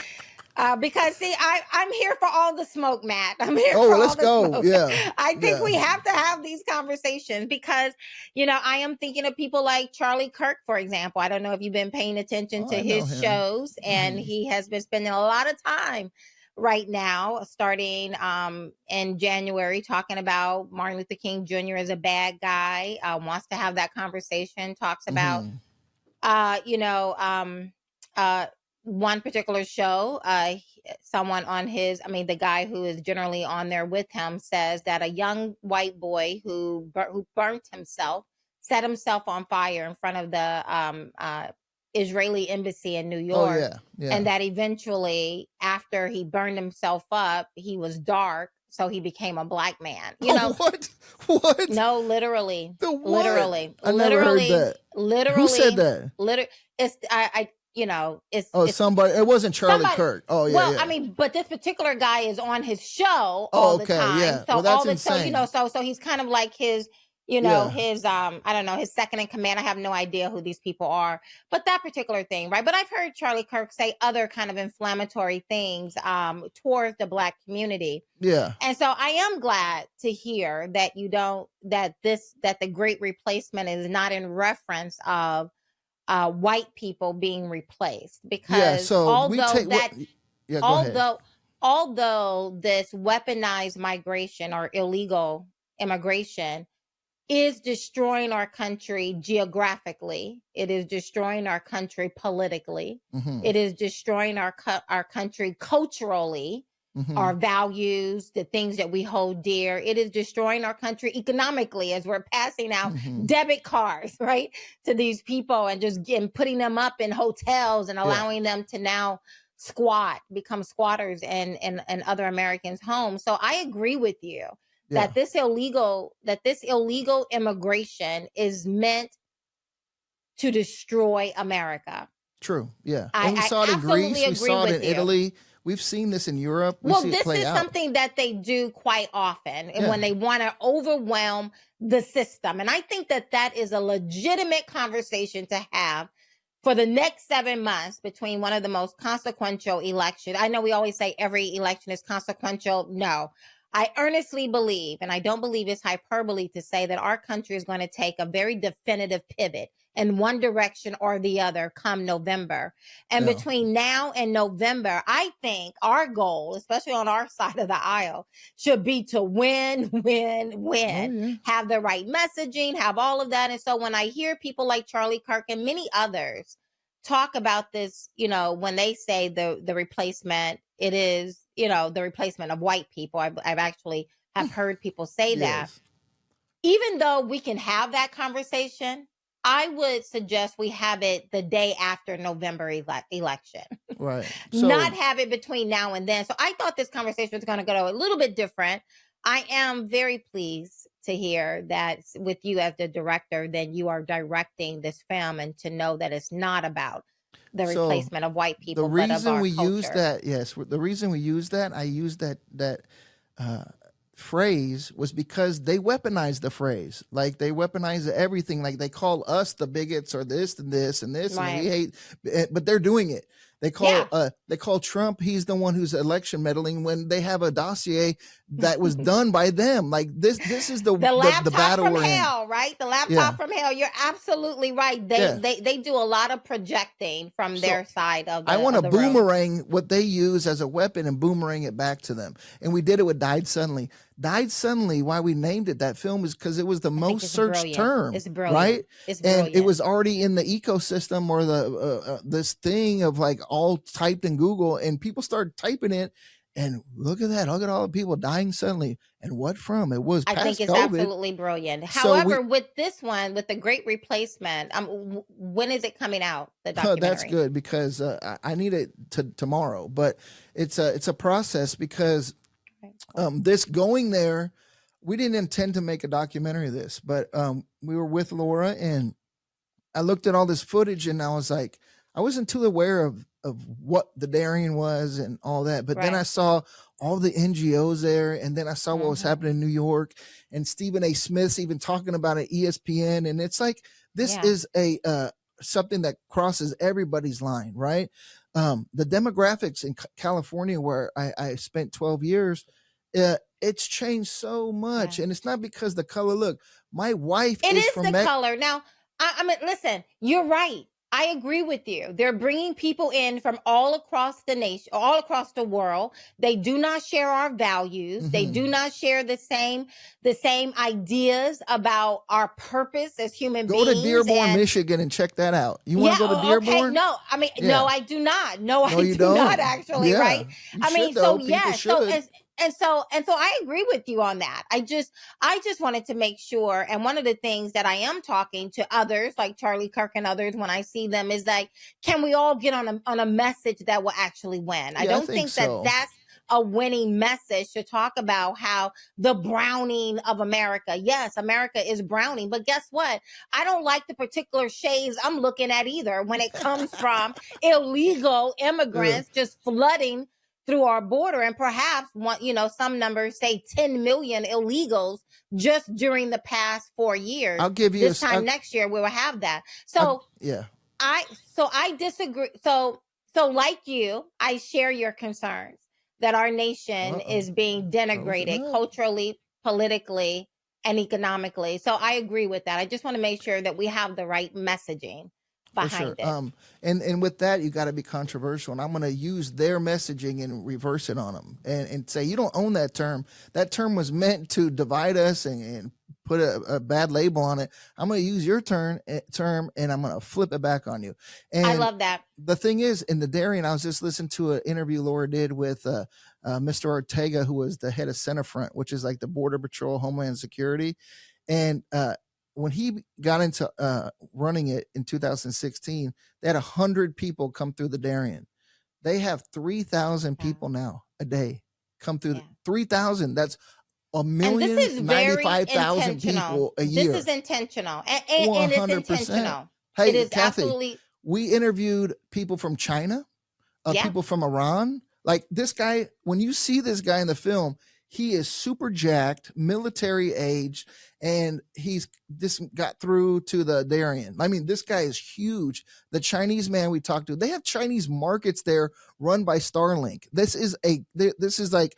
Because see, I'm here for all the smoke, Matt. I'm here Oh, for well, all let's the go. smoke. Yeah. I think Yeah. we have to have these conversations because, you know, I am thinking of people like Charlie Kirk, for example. I don't know if you've been paying attention Oh, to I know his him. shows, and he has been spending a lot of time right now, starting in January, talking about Martin Luther King Jr. as a bad guy, wants to have that conversation, talks about Mhm. you know, one particular show, someone on his, I mean, the guy who is generally on there with him says that a young white boy who burnt himself, set himself on fire in front of the Israeli embassy in New Oh, York, yeah. Yeah. and that eventually, after he burned himself up, he was dark, so he became a black man. You know, What? What? no, literally, The what? literally, I never heard literally, that. Who said that? literally. It's you know, Oh, it's somebody. It wasn't Charlie somebody. Kirk. Oh, yeah, Well, I yeah. mean, but this particular guy is on his show Oh, all the okay, time, yeah. so Well, that's all the so you know, insane. so he's kind of like his, you know, Yeah. his I don't know, his second in command. I have no idea who these people are, but that particular thing, right? But I've heard Charlie Kirk say other kind of inflammatory things towards the black community. Yeah. And so I am glad to hear that you don't that the great replacement is not in reference of white people being replaced, Yeah. because So we take what? Yeah. Go ahead. although this weaponized migration or illegal immigration is destroying our country geographically, it is destroying our country politically, it is destroying our country culturally, our values, the things that we hold dear. It is destroying our country economically as we're passing out debit cards, right, to these people and just putting them up in hotels and allowing them to now become squatters in other Americans' homes. So I agree with you that this illegal immigration is meant to destroy America. True. Yeah. And we saw it in absolutely Greece. We agree saw it with in you. Italy. We've seen this in Europe. We Well, see it this play is out. something that they do quite often, and Yeah. when they want to overwhelm the system. And I think that that is a legitimate conversation to have for the next 7 months between one of the most consequential elections. I know we always say every election is consequential. No, I earnestly believe, and I don't believe it's hyperbole to say that our country is going to take a very definitive pivot in one direction or the other come November. And Yeah. between now and November, I think our goal, especially on our side of the aisle, should be to win, win, win. Oh, yeah. Have the right messaging, have all of that. And so when I hear people like Charlie Kirk and many others talk about this, you know, when they say the replacement, it is, you know, the replacement of white people. I've actually have heard people say that. Yes. Even though we can have that conversation, I would suggest we have it the day after November election. Right. So Not have it between now and then. So I thought this conversation was going to go a little bit different. I am very pleased to hear that with you as the director, that you are directing this film, and to know that it's not about the So replacement of white the people, but of reason our we use culture. that, yes, the reason we use that, I use that phrase was because they weaponize the phrase. Like they weaponize everything. Like they call us the bigots or this and this and this, and we Right. hate, but they're doing it. They Yeah. call Trump, he's the one who's election meddling, when they have a dossier that was done by them. Like this is the laptop battle from we're in. hell, right? The laptop Yeah. from hell. You're absolutely right. Yeah. They do a lot of projecting from So their side of I want to the room. boomerang what they use as a weapon and boomerang it back to them. And we did it with Died Suddenly. Died Suddenly, why we named it that film is because it was the most it's searched brilliant. term. It's brilliant. Right? It's And it brilliant. was already in the ecosystem, or the this thing of like all typed in Google, and people started typing it. And look at that. Look at all the people dying suddenly. And what from? It was I think past it's COVID. absolutely brilliant. So However, with this one, with the Great Replacement, when is it coming out? The that's documentary. good because I need it tomorrow. But it's a process because this going there, we didn't intend to make a documentary of this, but we were with Laura and I looked at all this footage and I was like, I wasn't too aware of what the Darien was and all that. But then I Right. saw all the NGOs there, and then I saw what was Mhm. happening in New York, and Stephen A. Smith's even talking about it, ESPN, and it's like this Yeah. is a something that crosses everybody's line, right? The demographics in California, where I spent 12 years, it's changed so much, Yeah. and it's not because the color. Look, my wife It is is from the color. Now, I mean, listen, you're right. I agree with you. They're bringing people in from all across the nation, all across the world. They do not share our values. They do not share the same ideas about our purpose as human Go to beings. Dearborn, And Michigan, and check that out. You want yeah, to go to okay. Dearborn? No, I mean, Yeah. no, I do not. No, No, I you do not don't. actually, Yeah, right? you I should mean, though. so People yeah, so should. and so I agree with you on that. I just wanted to make sure. And one of the things that I am talking to others like Charlie Kirk and others when I see them is like, can we all get on a message that will actually win? I Yeah, I don't think think that so. that's a winning message to talk about how the browning of America. Yes, America is browning, but guess what? I don't like the particular shades I'm looking at either when it comes from illegal immigrants just flooding through our border, and perhaps some numbers say 10 million illegals just during the past 4 years. I'll give you this time next year we will have that. So yeah. I disagree. So like you, I share your concerns that our nation is being denigrated culturally, politically, and economically. So I agree with that. I just want to make sure that we have the right messaging behind it. And with that, you got to be controversial, and I'm going to use their messaging and reverse it on them and say you don't own that term. That term was meant to divide us and put a bad label on it. I'm going to use your term and I'm going to flip it back on you. And I love that. The thing is, in the Darien, I was just listening to an interview Laura did with Mr. Ortega, who was the head of Centerfront, which is like the Border Patrol, Homeland Security. And when he got into running it in 2016, they had 100 people come through the Darien. They have 3,000 people now a day come through. 3,000. That's 1,095,000 people a year. This is intentional, and it's intentional. Hey, it is Kathy, absolutely. We interviewed people from China, people from Iran. Like this guy, when you see this guy in the film, he is super jacked, military age, and he's just got through to the Darien. I mean, this guy is huge. The Chinese man we talked to, they have Chinese markets there run by Starlink. This is like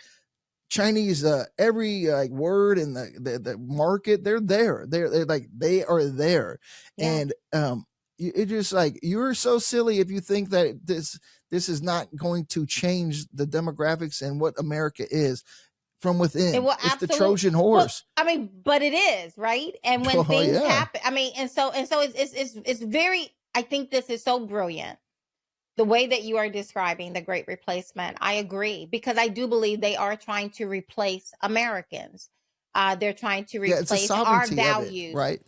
Chinese, every word in the market, they're there. They're like, they are there. Yeah. And it just like, you're so silly if you think that this is not going to change the demographics and what America is from within. It's the Trojan horse. Well, I mean, but it is, right? And when things happen, I mean, and so it's very, I think this is so brilliant. The way that you are describing the Great Replacement, I agree, because I do believe they are trying to replace Americans. They're trying to replace our values. Right.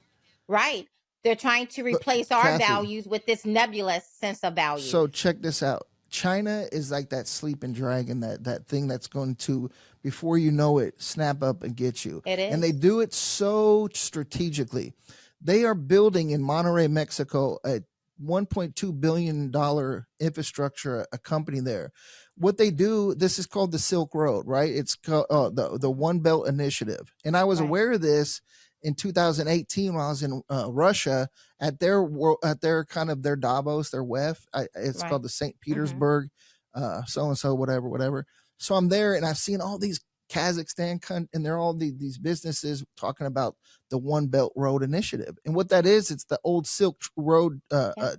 Right. They're trying to replace our values with this nebulous sense of value. So check this out. China is like that sleeping dragon, that thing that's going to, before you know it, snap up and get you. It is. And they do it so strategically. They are building in Monterrey, Mexico, a $1.2 billion infrastructure, a company there. What they do, this is called the Silk Road, right? It's called the One Belt Initiative. And I was aware of this in 2018 when I was in Russia at their kind of their Davos, their WEF. It's called the St. Petersburg, so-and-so, whatever. So I'm there and I've seen all these Kazakhstan, and they're all these businesses talking about the One Belt Road Initiative. And what that is, it's the old Silk Road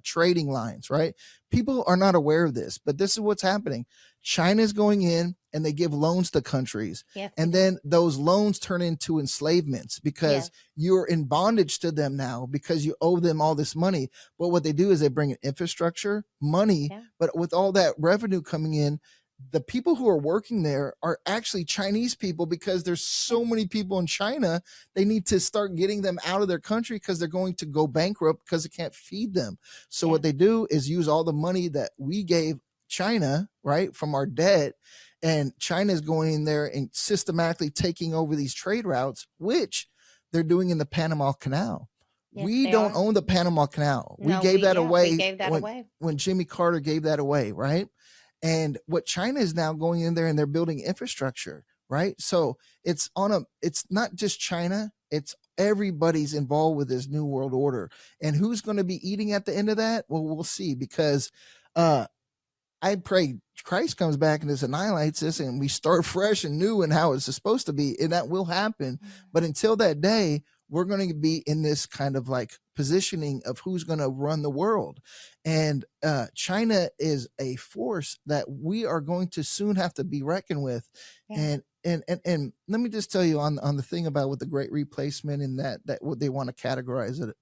trading lines, right? People are not aware of this, but this is what's happening. China's going in and they give loans to countries. Yes. And then those loans turn into enslavements because you're in bondage to them now because you owe them all this money. But what they do is they bring in infrastructure, money, but with all that revenue coming in, the people who are working there are actually Chinese people, because there's so many people in China. They need to start getting them out of their country because they're going to go bankrupt because they can't feed them. So what they do is use all the money that we gave China, right, from our debt, and China is going in there and systematically taking over these trade routes, which they're doing in the Panama Canal. Yes, We they don't are. own the Panama Canal. We No, gave that we away gave that when, away. when Jimmy Carter gave that away, right? And what China is now going in there and they're building infrastructure, right? So it's not just China, it's everybody's involved with this new world order. And who's going to be eating at the end of that? Well, we'll see, because I pray Christ comes back and just annihilates this and we start fresh and new and how it's supposed to be. And that will happen. But until that day, we're going to be in this kind of like positioning of who's going to run the world. And China is a force that we are going to soon have to be reckoned with. Yeah. And let me just tell you on the thing about with the great replacement and that what they want to categorize it.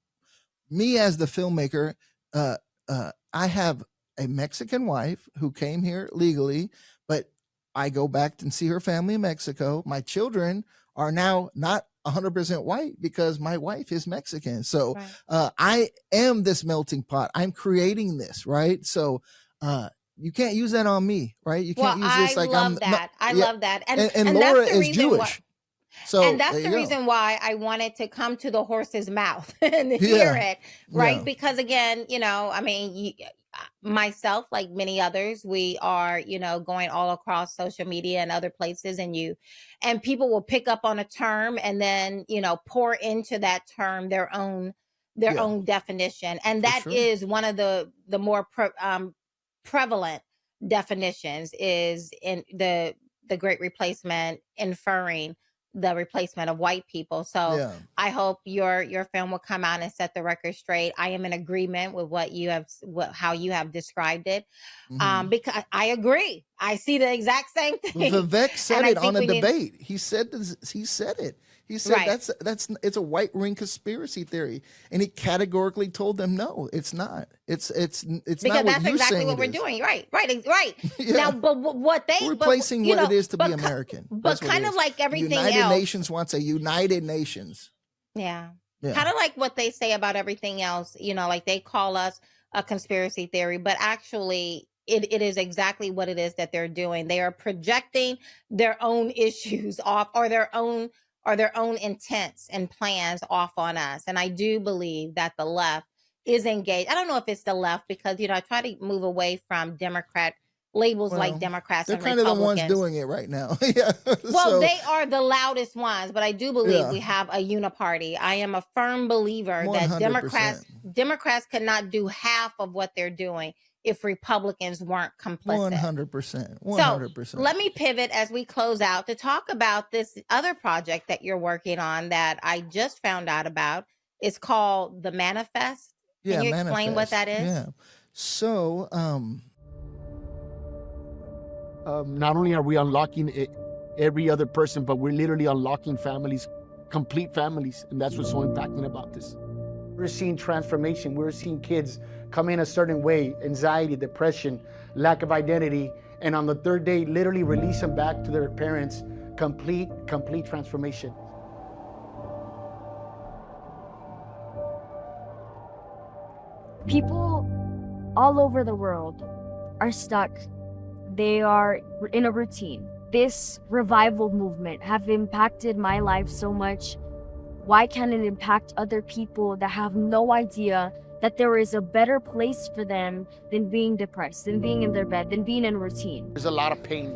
Me as the filmmaker, I have a Mexican wife who came here legally, but I go back and see her family in Mexico. My children are now not 100% white because my wife is Mexican. So I am this melting pot. I'm creating this, right? So you can't use that on me, right? You can't use this like I love that. And Laura that's the is Jewish. And that's the reason why I wanted to come to the horse's mouth and hear it, right? Because again, I mean, myself, like many others, we are, going all across social media and other places, and people will pick up on a term and then, pour into that term their own definition. And that is one of the more prevalent definitions is in the Great Replacement, inferring the replacement of white people. So I hope your film will come out and set the record straight. I am in agreement with how you have described it. Because I agree. I see the exact same thing. Vivek said it on a debate. He said it. He said that's it's a white ring conspiracy theory, and he categorically told them no, it's not. It's because not that's exactly what we're doing. Right. Now, but what they we're replacing what it is to be American. But kind of like everything United else. Nations wants a United Nations. Yeah. Kind of like what they say about everything else. Like they call us a conspiracy theory, but actually it is exactly what it is that they're doing. They are projecting their own issues off, or their own intents and plans off on us. And I do believe that the left is engaged. I don't know if it's the left because, I try to move away from Democrat labels like Democrats and Republicans. They're kind of the ones doing it right now. Well, they are the loudest ones, but I do believe we have a uniparty. I am a firm believer 100%. That Democrats cannot do half of what they're doing if Republicans weren't complicit. 100%. So let me pivot as we close out to talk about this other project that you're working on that I just found out about. It's called The Manifest. Can you explain what that is? Yeah. So, not only are we unlocking every other person, but we're literally unlocking families, complete families. And that's what's so impacting about this. We're seeing transformation. We're seeing kids come in a certain way, anxiety, depression, lack of identity. And on the third day, literally release them back to their parents, complete transformation. People all over the world are stuck. They are in a routine. This revival movement have impacted my life so much. Why can't it impact other people that have no idea that there is a better place for them than being depressed, than being in their bed, than being in routine? There's a lot of pain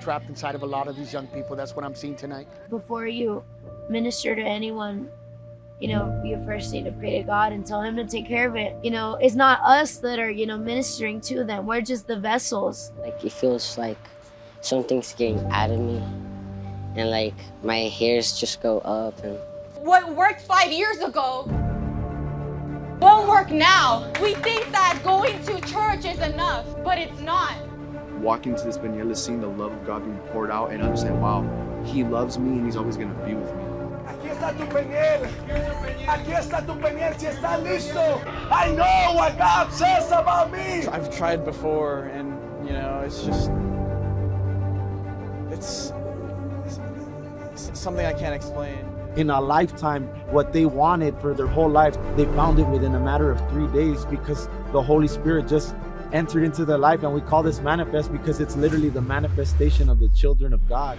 trapped inside of a lot of these young people. That's what I'm seeing tonight. Before you minister to anyone, you first need to pray to God and tell him to take care of it. It's not us that are, ministering to them. We're just the vessels. Like, it feels like something's getting out of me, and like my hairs just go up. And what worked 5 years ago won't work now. We think that going to church is enough, but it's not. Walking into this Barnette, seeing the love of God being poured out and understand, wow, he loves me and he's always going to be with me. Aquí está tu Barnette. Aquí está tu Barnette. Si estás listo. I know what God says about me. I've tried before, and it's just something I can't explain. In a lifetime, what they wanted for their whole life, they found it within a matter of 3 days because the Holy Spirit just entered into their life. And we call this manifest because it's literally the manifestation of the children of God.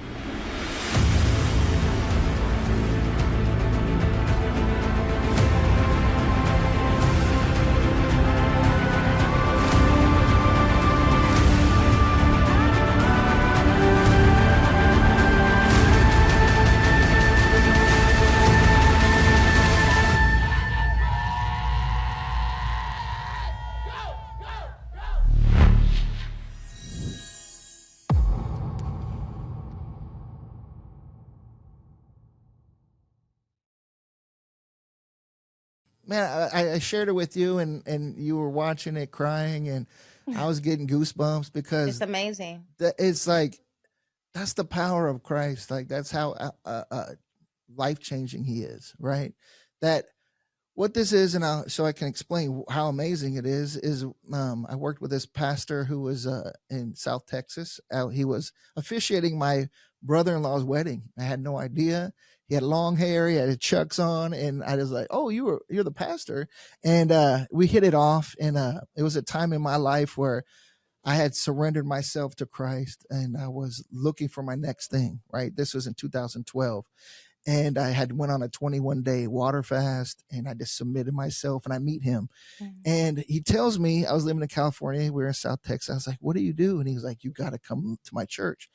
Man, I shared it with you, and you were watching it crying, and I was getting goosebumps It's because amazing. it's like that's the power of Christ. Like that's how life changing He is, right? That what this is, and so I can explain how amazing it is I worked with this pastor who was in South Texas. He was officiating my brother-in-law's wedding. I had no idea. He had long hair. He had his chucks on, and I was like, "Oh, you're the pastor." And we hit it off. And it was a time in my life where I had surrendered myself to Christ, and I was looking for my next thing. Right, this was in 2012. And I had went on a 21-day water fast, and I just submitted myself, and I meet him. And he tells me, I was living in California, we were in South Texas. I was like, "What do you do?" And he was like, "You got to come to my church."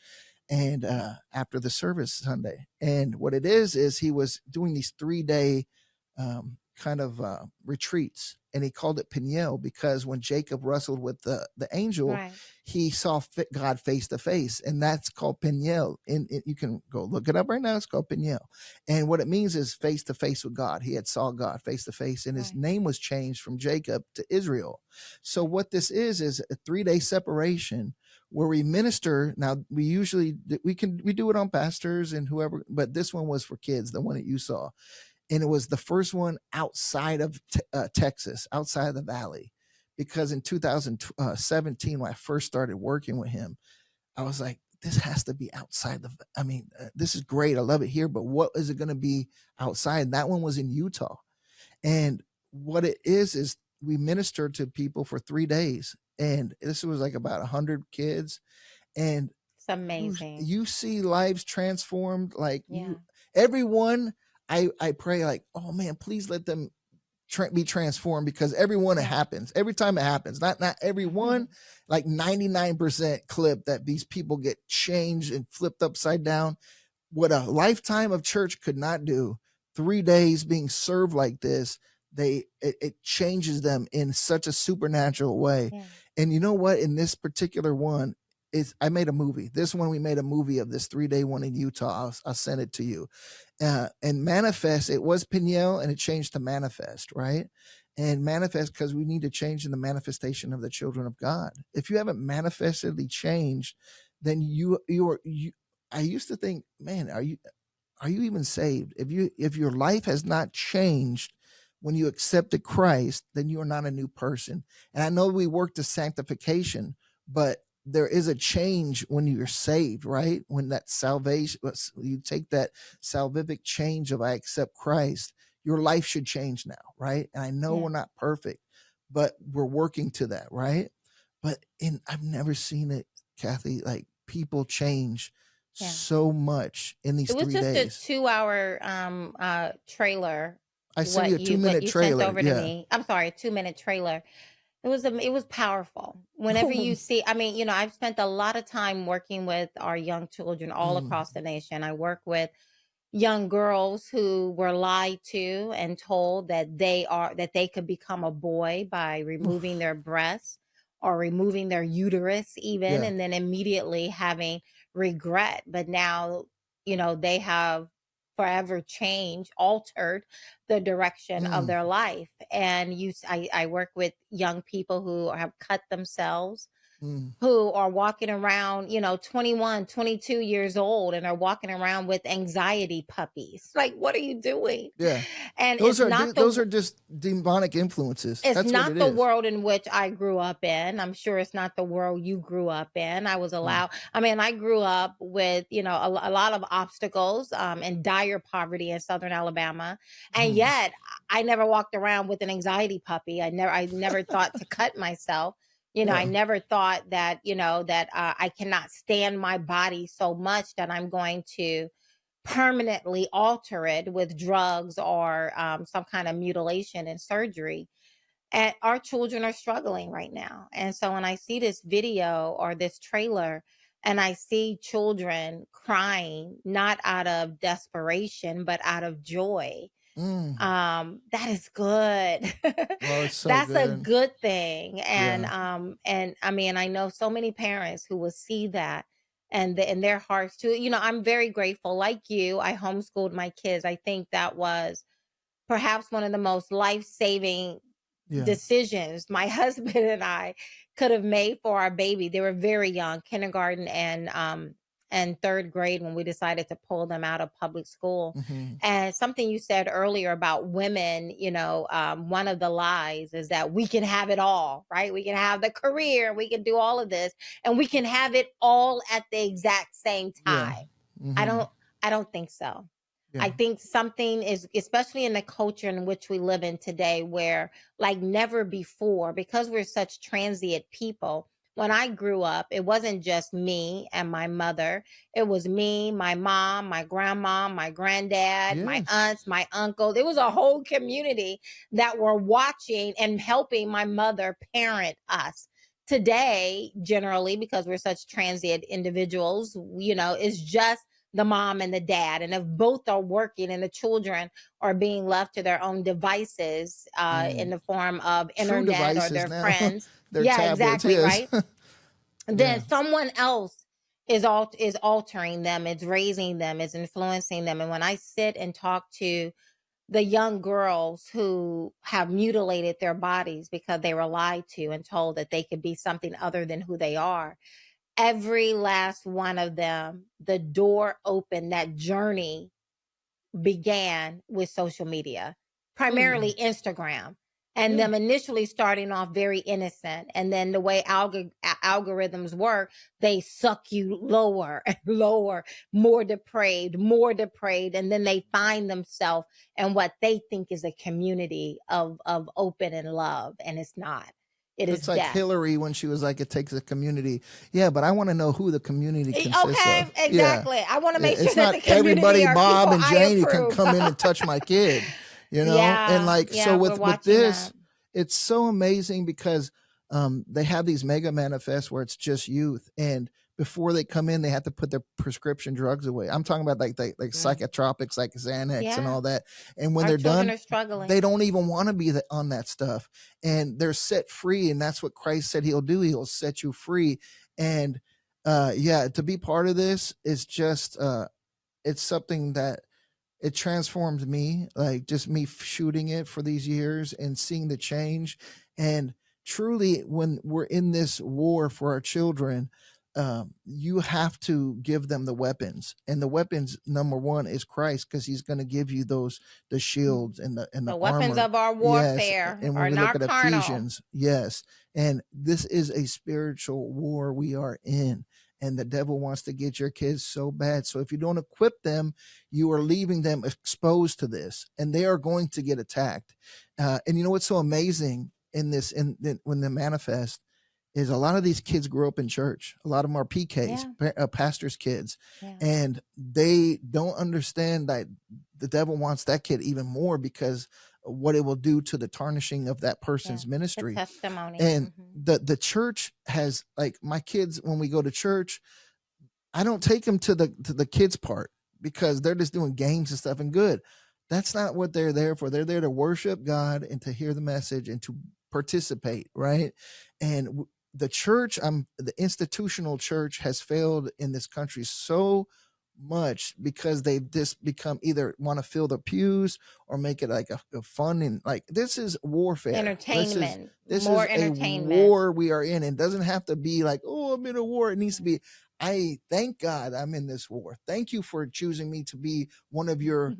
And after the service Sunday, and what it is he was doing these 3-day kind of retreats, and he called it Peniel because when Jacob wrestled with the angel, Right. he saw God face to face, and that's called Peniel. And you can go look it up right now. It's called Peniel, and what it means is face to face with God. He had saw God face to face, and his Right. name was changed from Jacob to Israel. So what this is a 3-day separation where we minister. Now we do it on pastors and whoever, but this one was for kids, the one that you saw. And it was the first one outside of Texas, outside of the valley, because in 2017, when I first started working with him, I was like, this has to be outside the. I mean, this is great. I love it here, but what is it going to be outside? And that one was in Utah, and what it is we ministered to people for 3 days, and this was like about 100 kids, and It's amazing. you see lives transformed. Like Yeah. everyone. I pray like, oh man, please let them be transformed, because everyone it happens every time it happens. Not everyone, like 99% clip that these people get changed and flipped upside down. What a lifetime of church could not do. 3 days being served like this, it changes them in such a supernatural way. Yeah. And you know what? In this particular one, I made a movie. This one, we made a movie of this 3-day one in Utah. I'll send it to you. And manifest, it was Peniel, and it changed to manifest, right? And manifest because we need to change in the manifestation of the children of God. If you haven't manifestedly changed, then I used to think, man, are you even saved? If your life has not changed when you accepted Christ, then you are not a new person. And I know we work to sanctification, but there is a change when you're saved, right? When that salvation, you take that salvific change of I accept Christ, your life should change now, right? And I know we're not perfect, but we're working to that, right? But I've never seen it, Kathy, like people change so much in these It was 3 just days. a 2-hour I trailer. sent you a 2-minute what you trailer. sent over to me. I'm sorry, a 2-minute trailer. It was powerful. Whenever you see, I mean, I've spent a lot of time working with our young children all across the nation. I work with young girls who were lied to and told that they could become a boy by removing their breasts or removing their uterus even, Yeah. and then immediately having regret. But now, they have forever altered the direction of their life. And I work with young people who have cut themselves Mm. who are walking around, 21, 22 years old, and are walking around with anxiety puppies. Like, what are you doing? Yeah. And Those are just demonic influences. it's That's what not it the is. world in which I grew up in. I'm sure it's not the world you grew up in. I was allowed, I mean, I grew up with, a lot of obstacles and dire poverty in Southern Alabama. And yet I never walked around with an anxiety puppy. I never thought to cut myself. I Yeah. never thought that, that I cannot stand my body so much that I'm going to permanently alter it with drugs or some kind of mutilation and surgery. And our children are struggling right now. And so when I see this video or this trailer and I see children crying, not out of desperation, but out of joy, Mm. that is good. Oh, it's so That's a good. good thing. And Yeah. and I mean, I know so many parents who will see that and in their hearts too. I'm very grateful. Like you, I homeschooled my kids. I think that was perhaps one of the most life-saving Yeah. decisions my husband and I could have made for our baby. They were very young, kindergarten and third grade, when we decided to pull them out of public school. Hmm. And something you said earlier about women, one of the lies is that we can have it all, right? We can have the career, we can do all of this, and we can have it all at the exact same Yeah. time. Hmm. I don't think so. I Yeah. think something is, especially in the culture in which we live in today, where like never before, because we're such transient people. When I grew up, it wasn't just me and my mother. It was me, my mom, my grandma, my granddad, my Yes. aunts, my uncle. There was a whole community that were watching and helping my mother parent us. Today, generally, because we're such transient individuals, it's just the mom and the dad. And if both are working and the children are being left to their own devices in the form of True internet or devices their now. friends, Their yeah, tablets. exactly, Yes. right? Yeah. Then someone else is altering them, it's raising them, it's influencing them. And when I sit and talk to the young girls who have mutilated their bodies because they were lied to and told that they could be something other than who they are, every last one of them, the door opened, that journey began with social media, primarily Instagram, and Yeah. them initially starting off very innocent. And then the way algorithms work, they suck you lower and lower, more depraved. And then they find themselves in what they think is a community of open and love. And it's not. It is It's like death. Hillary when she was like, it takes a community. Yeah, but I want to know who the community consists Okay, of. exactly. I want to make sure It's that not the community everybody, are Bob people and I Janie can approve. come in and touch my kid, And Yeah, like, yeah, so we're with watching this, that. it's so amazing because they have these mega manifests where it's just youth, and before they come in, they have to put their prescription drugs away. I'm talking about like psychotropics, like Xanax and Yeah, all that. And when our they're children done, are struggling. they don't even want to be on that stuff, and they're set free. And that's what Christ said He'll do. He'll set you free. And yeah, to be part of this is just it's something that it transformed me, like just me shooting it for these years and seeing the change. And truly, when we're in this war for our children, you have to give them the weapons, and the weapons, number one, is Christ, because He's going to give you the shields and the The weapons armor. of our Yes, warfare and when are we look not at carnal. Ephesians, yes, and this is a spiritual war we are in, and the devil wants to get your kids so bad. So if you don't equip them, you are leaving them exposed to this, and they are going to get attacked. And you know what's so amazing in this, when they manifest, is a lot of these kids grew up in church. A lot of them are PKs, pastors' kids, and they don't understand that the devil wants that kid even more, because of what it will do to the tarnishing of that person's The ministry. testimony. And the church has, like, my kids, when we go to church, I don't take them to the kids part, because they're just doing games and stuff, and good. That's not what they're there for. They're there to worship God and to hear the message and to participate, right? And the church, the institutional church, has failed in this country so much because they've just become either want to fill the pews or make it like a fun, and like this is warfare. Entertainment. This More is entertainment. a war we are in. It doesn't have to be like, oh, I'm in a war. It needs to be, I thank God I'm in this war. Thank you for choosing me to be one of your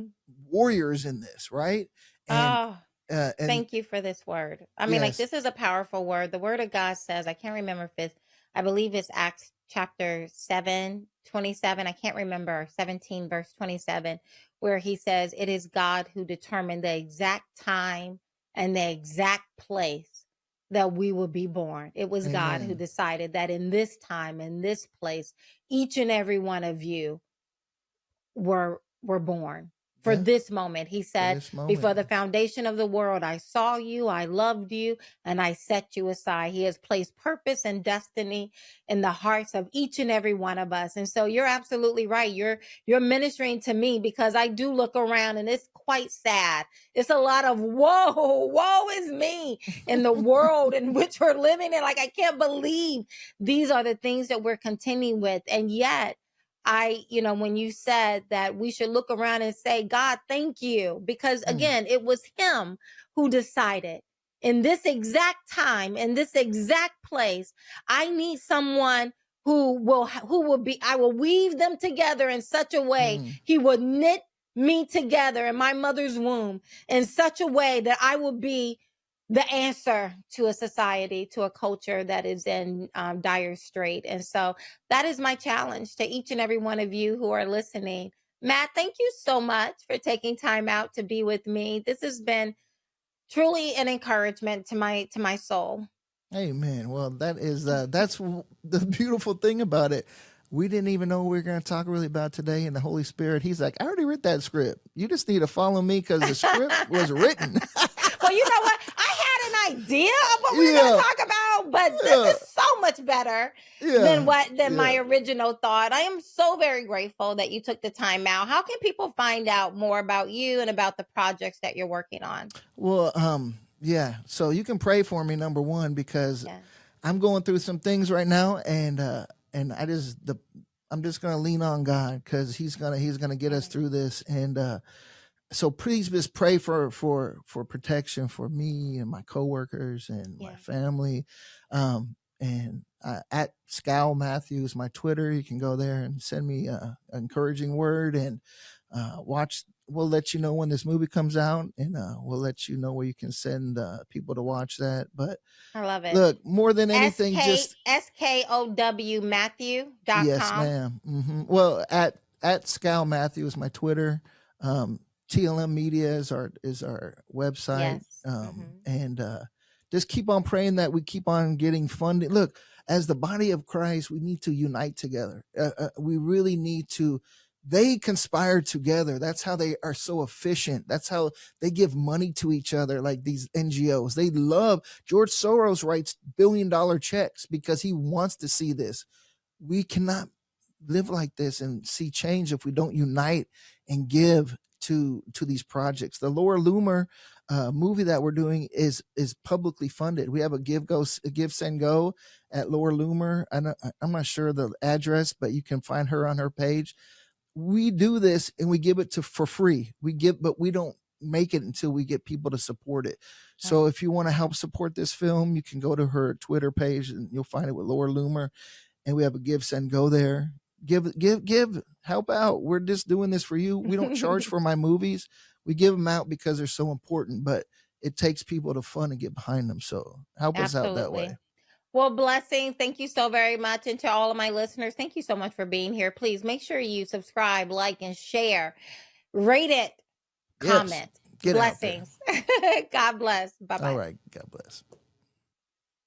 warriors in this, right? And and thank you for this word. I mean, like, this is a powerful word. The word of God says, I can't remember if it's, I believe it's Acts chapter 7:27. I can't remember, 17 verse 27, where he says, it is God who determined the exact time and the exact place that we will be born. It was God who decided that in this time, in this place, each and every one of you were born. For this moment, he said, before the foundation of the world, I saw you, I loved you, and I set you aside. He has placed purpose and destiny in the hearts of each and every one of us. And so you're absolutely right. You're ministering to me, because I do look around and it's quite sad. It's a lot of woe is me in the world in which we're living in. Like, I can't believe these are the things that we're contending with. And yet, when you said that we should look around and say, God, thank you, because again, it was him who decided in this exact time, in this exact place, I need someone who will be, I will weave them together in such a way, he would knit me together in my mother's womb in such a way that I will be the answer to a society, to a culture that is in dire strait. And so that is my challenge to each and every one of you who are listening. Matt, thank you so much for taking time out to be with me. This has been truly an encouragement to my soul. Amen. Well, that's the beautiful thing about it. We didn't even know what we were going to talk really about today, and the Holy Spirit, he's like, I already read that script. You just need to follow me because the script was written. Well, you know what? I had an idea of what we were going to talk about, but this is so much better than my original thought. I am so very grateful that you took the time out. How can people find out more about you and about the projects that you're working on? Well, so you can pray for me, number one, because I'm going through some things right now, and I'm just gonna lean on God, because He's gonna get us through this, and so please just pray for protection for me and my coworkers and my family, and at Skow Matthew is my Twitter. You can go there and send me an encouraging word, and we'll let you know when this movie comes out, and we'll let you know where you can send people to watch that. But I love it. Look, more than anything, just skowmatthew.com. Yes, ma'am. Well, at Skow Matthew is my Twitter. TLM Media is our website. And just keep on praying that we keep on getting funding. Look, as the body of Christ, we need to unite together. We really need to. They conspire together. That's how they are so efficient. That's how they give money to each other, like these NGOs. They love, George Soros writes billion-dollar checks because he wants to see this. We cannot live like this and see change if we don't unite and give to these projects. The Laura Loomer movie that we're doing is publicly funded. We have a give, send, go at Laura Loomer. I'm not sure the address, but you can find her on her page. We do this and we give it for free. But we don't make it until we get people to support it. So if you want to help support this film, you can go to her Twitter page and you'll find it with Laura Loomer. And we have a give, send, go there. Give, help out. We're just doing this for you. We don't charge for my movies. We give them out because they're so important, but it takes people to fund and get behind them. So help us out that way. Well, blessing. Thank you so very much. And to all of my listeners, thank you so much for being here. Please make sure you subscribe, like, and share. Rate it. Comment. Get Blessings. God bless. Bye-bye. All right. God bless.